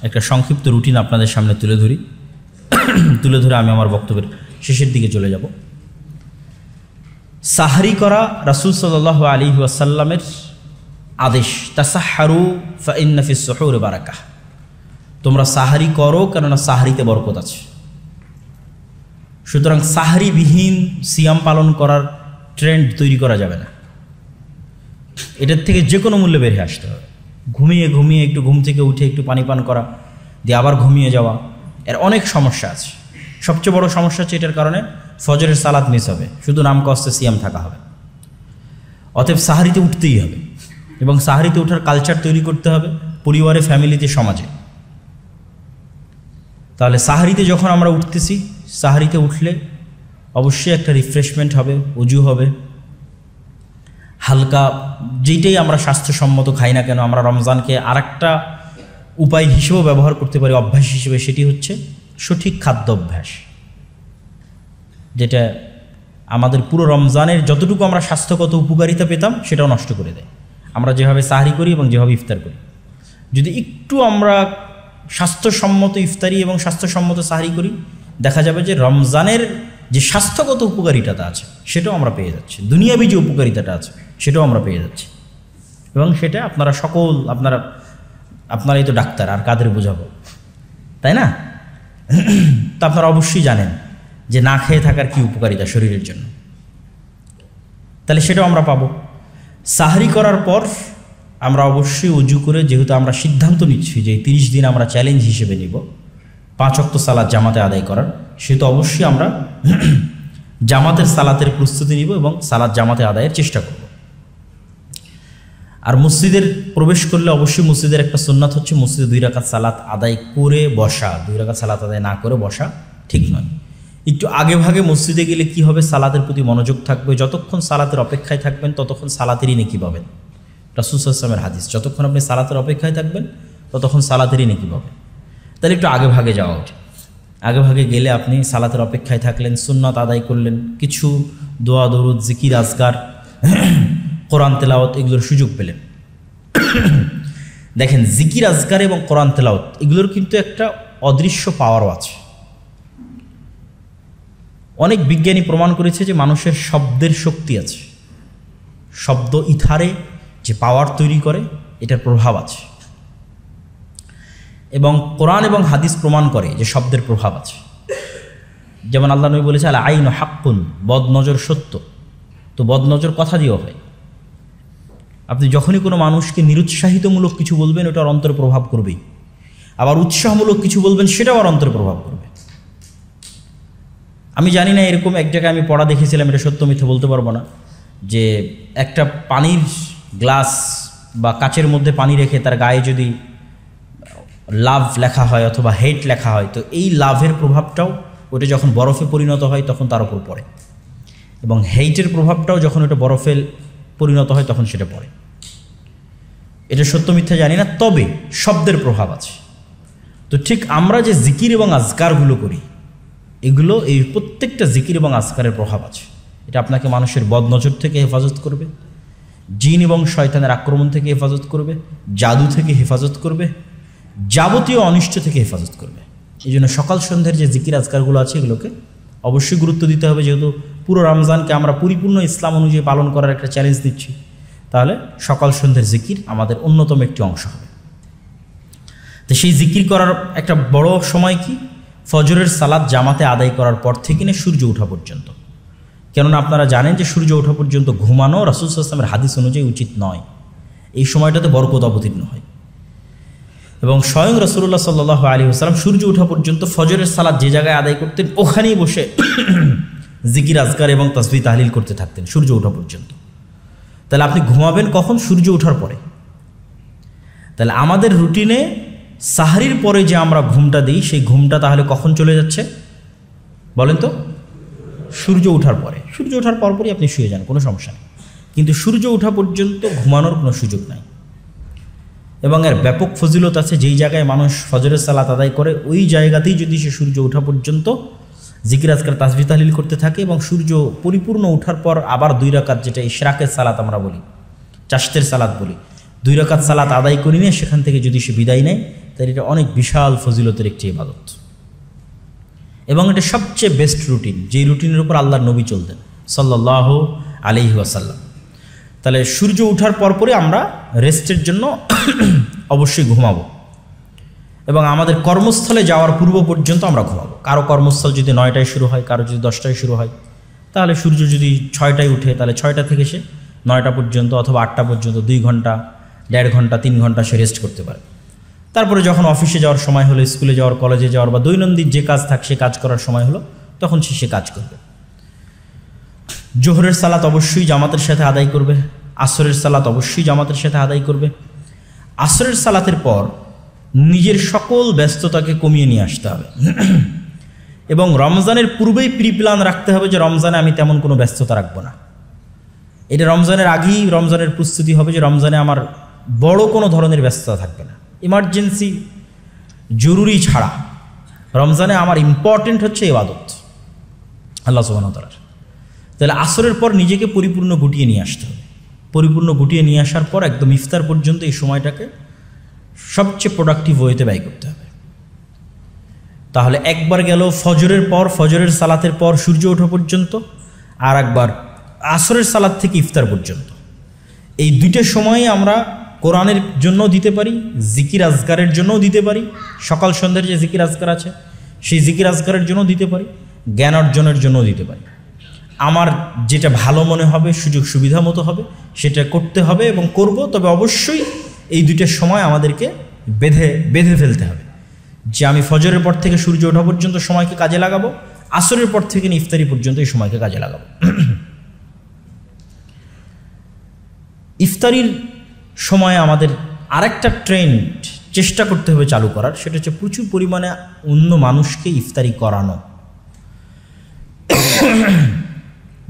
একটা সংক্ষিপ্ত রুটিন আপনাদের সামনে তুলে ধরে আমি আমার বক্তব্যের শেষের দিকে চলে যাব। সাহরি করা রাসূল সাল্লাল্লাহু আলাইহি ওয়াসাল্লামের আদেশ, তাসাহহারু ফাইন্না ফিস সুহুরি বারাকাহ। তোমরা সাহারি করো, কেননা সাহারিতে বরকত আছে। সুতরাং সাহারিবিহীন সিয়াম পালন করার ট্রেন্ড তৈরি করা যাবে না। এটার থেকে যে কোনো মূল্যে বের হয়ে আসতে হবে। ঘুমিয়ে একটু ঘুম থেকে উঠে একটু পানি পান করা, দিয়ে আবার ঘুমিয়ে যাওয়া, এর অনেক সমস্যা আছে। সবচেয়ে বড় সমস্যা হচ্ছে এটার কারণে ফজরের সালাত মিস হবে, শুধু নাম কষ্টে সিয়াম থাকা হবে। অতএব সাহারিতে উঠতেই হবে এবং সাহারিতে ওঠার কালচার তৈরি করতে হবে পরিবারে, ফ্যামিলিতে, সমাজে। তাহলে সাহারিতে যখন আমরা উঠতেছি, সাহারিতে উঠলে অবশ্যই একটা রিফ্রেশমেন্ট হবে, উজু হবে, হালকা যেটাই আমরা স্বাস্থ্যসম্মত খাই না কেন, আমরা রমজানকে আরেকটা উপায় হিসেবেও ব্যবহার করতে পারি, অভ্যাস হিসেবে। সেটি হচ্ছে সঠিক খাদ্যাভ্যাস, যেটা আমাদের পুরো রমজানের যতটুকু আমরা স্বাস্থ্যগত উপকারিতা পেতাম সেটাও নষ্ট করে দেয়। আমরা যেভাবে সাহরি করি এবং যেভাবে ইফতার করি, যদি একটু আমরা স্বাস্থ্যসম্মত ইফতারি এবং স্বাস্থ্যসম্মত সাহরি করি, দেখা যাবে যে রমজানের যে স্বাস্থ্যগত উপকারিতাটা আছে সেটাও আমরা পেয়ে যাচ্ছি, দুনিয়াবী যে উপকারিতাটা আছে সেটাও আমরা পেয়ে যাচ্ছি। এবং সেটা আপনারা সকল আপনারাই তো ডাক্তার, আর কাদের বোঝাবো, তাই না? তা আপনারা অবশ্যই জানেন যে না খেয়ে থাকার কি উপকারিতা শরীরের জন্য। তাহলে সেটাও আমরা পাবো। সাহরি করার পর আমরা অবশ্যই উজু করে, যেহেতু আমরা সিদ্ধান্ত নিচ্ছি যে 30 দিন আমরা চ্যালেঞ্জ হিসেবে নিব 5 ওয়াক্ত সালাত জামাতে আদায় করার, সেহেতু অবশ্যই আমরা জামাতের সালাতের প্রস্তুতি নিব এবং সালাত জামাতে আদায়ের চেষ্টা করব। আর মসজিদের প্রবেশ করলে অবশ্যই মসজিদের একটা সুন্নাত হচ্ছে মসজিদে 2 রাকাত সালাত আদায় করে বসা। 2 রাকাত সালাত আদায় না করে বসা ঠিক নয়। একটু আগে ভাগে মসজিদে গেলে কি হবে, সালাতের প্রতি মনোযোগ থাকবে। যতক্ষণ সালাতের অপেক্ষায় থাকবেন ততক্ষণ সালাতেরই নেকি পাবেন। রাসূল সাল্লাল্লাহু আলাইহি ওয়াসাল্লামের হাদিস, যতক্ষণ আপনি সালাতের অপেক্ষায় থাকবেন ততক্ষণ সালাতেরই নেকি পাবেন। তাহলে একটু আগে ভাগে যাওয়া উচিত। আগে ভাগে গেলে আপনি সালাতের অপেক্ষায় থাকলেন, সুন্নাত আদায় করলেন, কিছু দোয়া দরুদ, জিকির, আজকার, কোরআন তেলাওয়াত, এগুলোর সুযোগ পেলেন। দেখেন, জিকির, আজকার এবং কোরআন তেলাওয়াত এগুলোর কিন্তু একটা অদৃশ্য পাওয়ারও আছে। অনেক বিজ্ঞানী প্রমাণ করেছে যে মানুষের শব্দের শক্তি আছে, শব্দ ইথারে যে পাওয়ার তৈরি করে এটার প্রভাব আছে। এবং কোরআন এবং হাদিস প্রমাণ করে যে শব্দের প্রভাব আছে। যেমন আল্লাহ নবী বলেছে, আল আইন হাক্কুন, বদনজর সত্য। তো বদনজর কথা দিয়েও হয়। আপনি যখনই কোনো মানুষকে নিরুৎসাহিতমূলক কিছু বলবেন ওটার অন্তরে প্রভাব করবেই, আবার উৎসাহমূলক কিছু বলবেন সেটাও আর অন্তরে প্রভাব করবে। আমি জানি না, এরকম এক জায়গায় আমি পড়া দেখেছিলাম, এটা সত্য মিথ্যে বলতে পারবো না, যে একটা পানির গ্লাস বা কাচের মধ্যে পানি রেখে তার গায়ে যদি লাভ লেখা হয় অথবা হেট লেখা হয়, তো এই লাভের প্রভাবটাও ওটা যখন বরফে পরিণত হয় তখন তার উপর পড়ে, এবং হেইটের প্রভাবটাও যখন ওটা বরফে পরিণত হয় তখন সেটা পড়ে। এটা সত্য মিথ্যা জানি না, তবে শব্দের প্রভাব আছে। তো ঠিক আমরা যে জিকির এবং আজকারগুলো করি, এগুলো এই প্রত্যেকটা জিকির এবং আজকারের প্রভাব আছে। এটা আপনাকে মানুষের বদনজর থেকে হেফাজত করবে, জিন এবং শয়তানের আক্রমণ থেকে হেফাজত করবে, জাদু থেকে হেফাজত করবে, যাবতীয় অনিষ্ট থেকে হেফাজত করবে। এই জন্য সকাল সন্ধ্যার যে জিকির আজকারগুলো আছে এগুলোকে অবশ্যই গুরুত্ব দিতে হবে। যেহেতু পুরো রমজানকে আমরা পরিপূর্ণ ইসলাম অনুযায়ী পালন করার একটা চ্যালেঞ্জ দিচ্ছি, তাহলে সকাল সন্ধ্যার জিকির আমাদের অন্যতম একটি অংশ হবে। তো সেই জিকির করার একটা বড় সময় কি, ফজরের সালাত জামাতে আদায় করার পর থেকে নিয়ে সূর্য ওঠা পর্যন্ত। কেননা আপনারা জানেন যে সূর্য ওঠা পর্যন্ত ঘুমানো রাসূল সাল্লাল্লাহু আলাইহি ওয়াসাল্লামের হাদিস অনুযায়ী উচিত নয়। এই সময়টাতে বরকত অবতীর্ণ হয়। এবং স্বয়ং রাসূলুল্লাহ সাল্লাল্লাহু আলাইহি ওয়াসাল্লাম সূর্য ওঠা পর্যন্ত ফজরের সালাত যে জায়গায় আদায় করতেন ওখানেই বসে জিকির, আজকার এবং তাসবিহ তাহলিল করতে থাকতেন সূর্য ওঠা পর্যন্ত। তাহলে আপনি ঘুমাবেন কখন? সূর্য ওঠার পরে। তাহলে আমাদের রুটিনে সাহরির পরে যে আমরা ঘুমটা দিই, সেই ঘুমটা তাহলে কখন চলে যাচ্ছে বলেন তো? সূর্য ওঠার পরে। সূর্য ওঠার পরপরই আপনি শুয়ে যান, কোনো সমস্যা নেই। কিন্তু সূর্য ওঠা পর্যন্ত ঘুমানোর কোনো সুযোগ নাই। এবং এর ব্যাপক ফজিলত আছে। যেই জায়গায় মানুষ ফজরের সালাত আদায় করে ওই জায়গাতেই যদি সে সূর্য ওঠা পর্যন্ত জিকির, আজকার, তাসবিহ তাহলিল করতে থাকে এবং সূর্য পরিপূর্ণ ওঠার পর আবার 2 রাকাত, যেটা ইশরাকের সালাত আমরা বলি, চাশতের সালাত বলি, 2 রাকাত সালাত আদায় করে নিয়ে সেখান থেকে যদি সে বিদায় নেয়, তাহলে এটা অনেক বিশাল ফজিলতের একটি ইবাদত। এবং এটা সবচেয়ে বেস্ট রুটিন, যেই রুটিনের উপর আল্লাহর নবী চলতেন সাল্লাল্লাহু আলাইহি ওয়াসাল্লাম। তাহলে সূর্য ওঠার পরপরই আমরা রেস্টের জন্য অবশ্যই ঘুমাবো এবং আমাদের কর্মস্থলে যাওয়ার পূর্ব পর্যন্ত আমরা ঘুমাবো। কারো কর্মস্থল যদি 9টায় শুরু হয়, কারো যদি 10টায় শুরু হয়, তাহলে সূর্য যদি 6টায় উঠে তাহলে 6টা থেকে সে 9টা পর্যন্ত অথবা 8টা পর্যন্ত 2 ঘন্টা, 1.5 ঘন্টা, 3 ঘন্টা সে রেস্ট করতে পারে। তারপরে যখন অফিসে যাওয়ার সময় হলো, স্কুলে যাওয়ার, কলেজে যাওয়ার বা দৈনন্দিন যে কাজ থাক সে কাজ করার সময় হলো, তখন সে কাজ করবে। জোহরের সালাত অবশ্যই জামাতের সাথে আদায় করবে, আসরের সালাত অবশ্যই জামাতের সাথে আদায় করবে। আসরের সালাতের পর নিজের সকল ব্যস্ততাকে কমিয়ে নিয়ে আসতে হবে এবং রমজানের পূর্বেই প্রি প্ল্যান রাখতে হবে যে রমজানে আমি তেমন কোনো ব্যস্ততা রাখবো না। এটা রমজানের আগেই রমজানের প্রস্তুতি হবে যে রমজানে আমার বড় কোনো ধরনের ব্যস্ততা থাকবে না, ইমার্জেন্সি জরুরি ছাড়া। রমজানে আমার ইম্পর্টেন্ট হচ্ছে ইবাদত আল্লাহ সুবহানাহু ওয়া তাআলার। তাহলে আসরের পর নিজেকে পরিপূর্ণ গুটিয়ে নিয়ে আসতে হবে। পরিপূর্ণ গুটিয়ে নিয়ে আসার পর একদম ইফতার পর্যন্ত এই সময়টাকে সবচেয়ে প্রোডাক্টিভ ওয়েতে ব্যয় করতে হবে। তাহলে একবার গেল ফজরের পর, ফজরের সালাতের পর সূর্য ওঠা পর্যন্ত, আর একবার আসরের সালাত থেকে ইফতার পর্যন্ত। এই দুইটা সময় আমরা কোরআনের জন্য দিতে পারি, জিকির আজকারের জন্যও দিতে পারি। সকাল সন্ধ্যার যে জিকির আজকার আছে সেই জিকির আজকারের জন্য দিতে পারি, জ্ঞান অর্জনের জন্যও দিতে পারি। আমার যেটা ভালো মনে হবে, সুযোগ সুবিধা মতো হবে সেটা করতে হবে এবং করব। তবে অবশ্যই এই দুইটা সময় আমাদেরকে বেঁধে ফেলতে হবে যে আমি ফজরের পর থেকে সূর্য ওঠা পর্যন্ত সময়কে কাজে লাগাবো, আসরের পর থেকে ইফতারি পর্যন্ত এই সময়কে কাজে লাগাবো। ইফতারির সময় আমাদের আরেকটা ট্রেন্ড চেষ্টা করতে হবে চালু করার, সেটা হচ্ছে প্রচুর পরিমাণে অন্য মানুষকে ইফতারি করানো।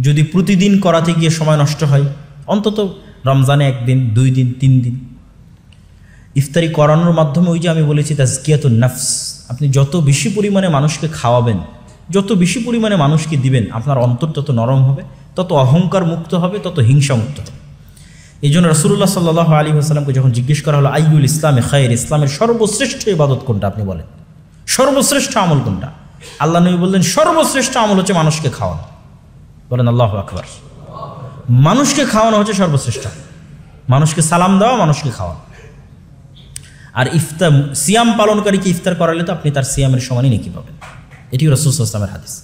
যদি প্রতিদিন করাতে গিয়ে সময় নষ্ট হয়, অন্তত রমজানে একদিন, 2 দিন, 3 দিন ইফতারি করানোর মাধ্যমে, ওই যে আমি বলেছি তাজকিয়াতুন নফস, আপনি যত বেশি পরিমাণে মানুষকে খাওয়াবেন, যত বেশি পরিমাণে মানুষকে দিবেন, আপনার অন্তর তত নরম হবে, তত অহংকার মুক্ত হবে, তত হিংসা মুক্ত হবে। এই জন্য রাসূলুল্লাহ সাল্লাল্লাহু আলাইহি ওয়াসাল্লামকে যখন জিজ্ঞেস করা হলো আইয়ুল ইসলামে খায়র, ইসলামের সর্বশ্রেষ্ঠ ইবাদত কোনটা, আপনি বলেন সর্বশ্রেষ্ঠ আমল কোনটা? আল্লাহ নবী বললেন সর্বশ্রেষ্ঠ আমল হচ্ছে মানুষকে খাওয়ানো। বলেন আল্লাহু আকবার। মানুষকে খাওয়ানো হচ্ছে সর্বশ্রেষ্ঠ, মানুষকে সালাম দেওয়া, মানুষকে খাওয়ানো। আর ইফতার, সিয়াম পালনকারীকে ইফতার করালে তো আপনি তার সিয়ামের সমানই নেকি পাবেন। এটি রাসূল সাল্লাল্লাহু আলাইহি ওয়াসাল্লামের হাদিস।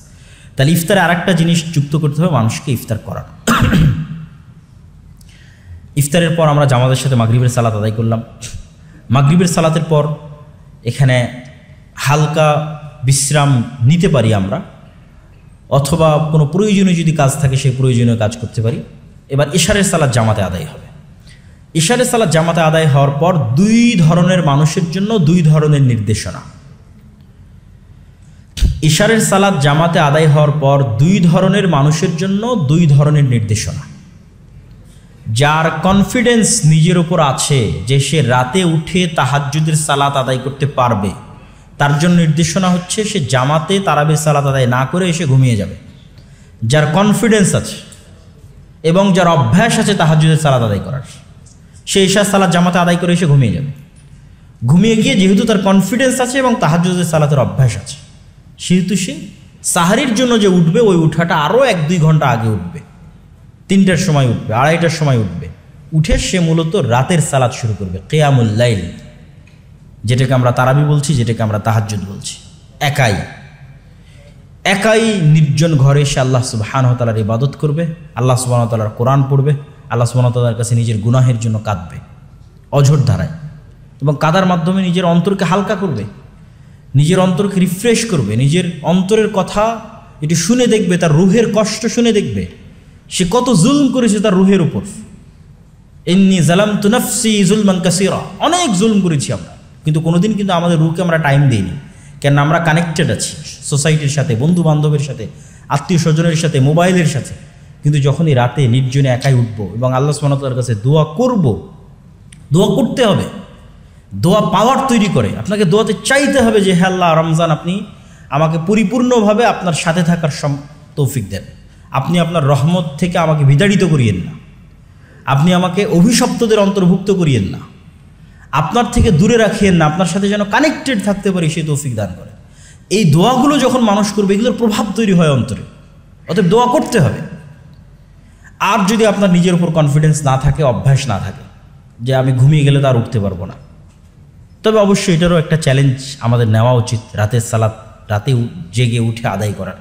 তাহলে ইফতারে আরেকটা জিনিস যুক্ত করতে হবে, মানুষকে ইফতার করানো। ইফতারের পর আমরা জামাতের সাথে মাগরিবের সালাত আদায় করলাম। মাগরিবের সালাতের পর এখানে হালকা বিশ্রাম নিতে পারি আমরা, অথবা কোনো প্রয়োজনীয় যদি কাজ থাকে সেই প্রয়োজনীয় কাজ করতে পারি। এবার ইশারের সালাত জামাতে আদায় হবে। ইশারের সালাত জামাতে আদায় হওয়ার পর 2 ধরনের মানুষের জন্য 2 ধরনের নির্দেশনা। ইশারের সালাত জামাতে আদায় হওয়ার পর 2 ধরনের মানুষের জন্য 2 ধরনের নির্দেশনা। যার কনফিডেন্স নিজের উপর আছে যে সে রাতে উঠে তাহাজ্জুদের সালাত আদায় করতে পারবে, তার জন্য নির্দেশনা হচ্ছে সে জামাতে তারাবির সালাত আদায় না করে এসে ঘুমিয়ে যাবে। যার কনফিডেন্স আছে এবং যার অভ্যাস আছে তাহাজ্জুদের সালাত আদায় করার, সে ইশার সালাত জামাতে আদায় করে এসে ঘুমিয়ে যাবে। ঘুমিয়ে গিয়ে যেহেতু তার কনফিডেন্স আছে এবং তাহাজ্জুদের সালাতের অভ্যাস আছে, সেহেতু সে সাহারির জন্য যে উঠবে ওই উঠাটা আরও 1-2 ঘন্টা আগে উঠবে, 3টার সময় উঠবে, 2:30টার সময় উঠবে। উঠে সে মূলত রাতের সালাত শুরু করবে, কিয়ামুল লাইল, যেটাকে আমরা তারাবি বলছি, যেটাকে আমরা তাহাজ্জুদ বলছি। একাই নির্জন ঘরে সে আল্লাহ সুবহানাহু ওয়া তাআলার ইবাদত করবে, আল্লাহ সুবহানাহু ওয়া তাআলার কোরআন পড়বে, আল্লাহ সুবহানাহু ওয়া তাআলার কাছে নিজের গুনাহের জন্য কাঁদবে অঝোর ধারায়, এবং কাদার মাধ্যমে নিজের অন্তরকে হালকা করবে, নিজের অন্তরকে রিফ্রেশ করবে, নিজের অন্তরের কথা এটি শুনে দেখবে, তার রুহের কষ্ট শুনে দেখবে সে কত জুলম করেছে তার রুহের উপর। ইন্নী যালামতু নাফসি যুলমান কাসীরা, অনেক জুলম করেছি আমরা, কিন্তু কোনোদিন কিন্তু আমাদের রুহকে আমরা টাইম দিইনি। কেন? আমরা কানেক্টেড আছি সোসাইটির সাথে, বন্ধু বান্ধবের সাথে, আত্মীয় স্বজনের সাথে, মোবাইলের সাথে। কিন্তু যখনই রাতে নির্জনে একাই উঠবো এবং আল্লাহ সুবহানাহু ওয়া তাআলার কাছে দোয়া করব, দোয়া করতে হবে, দোয়া পাওয়ার তৈরি করে আপনাকে দোয়াতে চাইতে হবে যে হে আল্লাহ, রমজান আপনি আমাকে পরিপূর্ণভাবে আপনার সাথে থাকার তৌফিক দেন, আপনি আপনার রহমত থেকে আমাকে বিতাড়িত করিয়েন না, আপনি আমাকে অভিশপ্তদের অন্তর্ভুক্ত করিয়েন না, আপনার থেকে দূরে রাখিয়েন না, আপনার সাথে যেন কানেক্টেড থাকতে পারি সেই তৌফিক দান করেন। এই দোয়াগুলো যখন মানুষ করবে এগুলোর প্রভাব তৈরি হয় অন্তরে, অতএব দোয়া করতে হবে। আর যদি আপনার নিজের উপর কনফিডেন্স না থাকে, অভ্যাস না থাকে যে আমি ঘুমিয়ে গেলে তো আর উঠতে পারবো না, তবে অবশ্যই এটারও একটা চ্যালেঞ্জ আমাদের নেওয়া উচিত, রাতের সালাত রাতে জেগে উঠে আদায় করার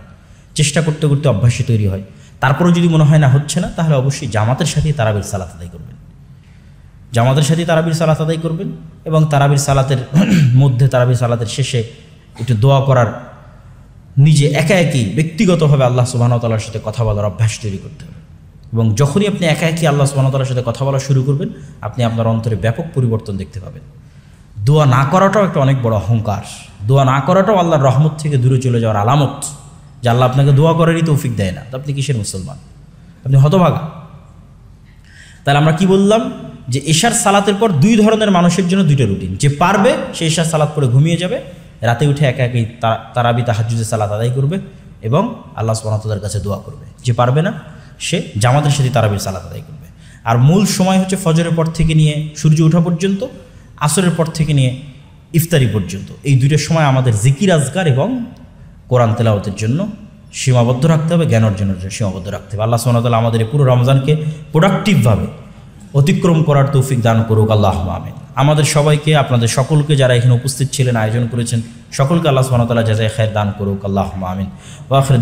চেষ্টা করতে করতে অভ্যাসে তৈরি হয়। তারপরেও যদি মনে হয় না হচ্ছে না, তাহলে অবশ্যই জামাতের সাথেই তারাবির সালাত আদায় করবেন, জামাতের সাথেই তারাবির সালাত আদায় করবেন। এবং তারাবির সালাতের মধ্যে তারাবির সালাতের শেষে একটু দোয়া করার, নিজে একা একই ব্যক্তিগতভাবে আল্লাহ সুবহানাহু ওয়া তাআলার সাথে কথা বলার অভ্যাস তৈরি করতে হবে। এবং যখনই আপনি একা একই আল্লাহ সুবহানাহু ওয়া তাআলার সাথে কথা বলা শুরু করবেন, আপনি আপনার অন্তরে ব্যাপক পরিবর্তন দেখতে পাবেন। দোয়া না করাটাও একটা অনেক বড় অহংকার। দোয়া না করাটাও আল্লাহর রহমত থেকে দূরে চলে যাওয়ার আলামত, যে আল্লাহ আপনাকে দোয়া করারই তৌফিক দেয় না। তো আপনি কিসের মুসলমান? আপনি হতভাগা। তাহলে আমরা কি বললাম, যে এশার সালাতের পর দুই ধরনের মানুষের জন্য দুইটা রুটিন। যে পারবে সে এশার সালাত পরে ঘুমিয়ে যাবে, রাতে উঠে একা একই তারাবি তাহাজ্জুদের সালাত আদায় করবে এবং আল্লাহ সুবহানাহু ওয়া তাআলার কাছে দোয়া করবে। যে পারবে না সে জামাতের সাথে তারাবির সালাত আদায় করবে। আর মূল সময় হচ্ছে ফজরের পর থেকে নিয়ে সূর্য ওঠা পর্যন্ত, আসরের পর থেকে নিয়ে ইফতারি পর্যন্ত। এই দুইটা সময় আমাদের জিকির আজকার এবং কোরআন তেলাওয়াতের জন্য সীমাবদ্ধ রাখতে হবে, জ্ঞান অর্জনের জন্য সীমাবদ্ধ রাখতে হবে। আল্লাহ সুবহানাহু ওয়া তাআলা আমাদের এই পুরো রমজানকে প্রোডাক্টিভভাবে অতিক্রম করার তৌফিক দান করুক, আল্লাহুম্মা আমিন। আমাদের সবাইকে, আপনাদের সকলকে, যারা এখানে উপস্থিত ছিলেন, আয়োজন করেছেন, সকলকে আল্লাহ সুবহানাহু ওয়া তাআলা জাযায়ে খায়ের দান করুক, আল্লাহুম্মা আমিন। ওয়া আখির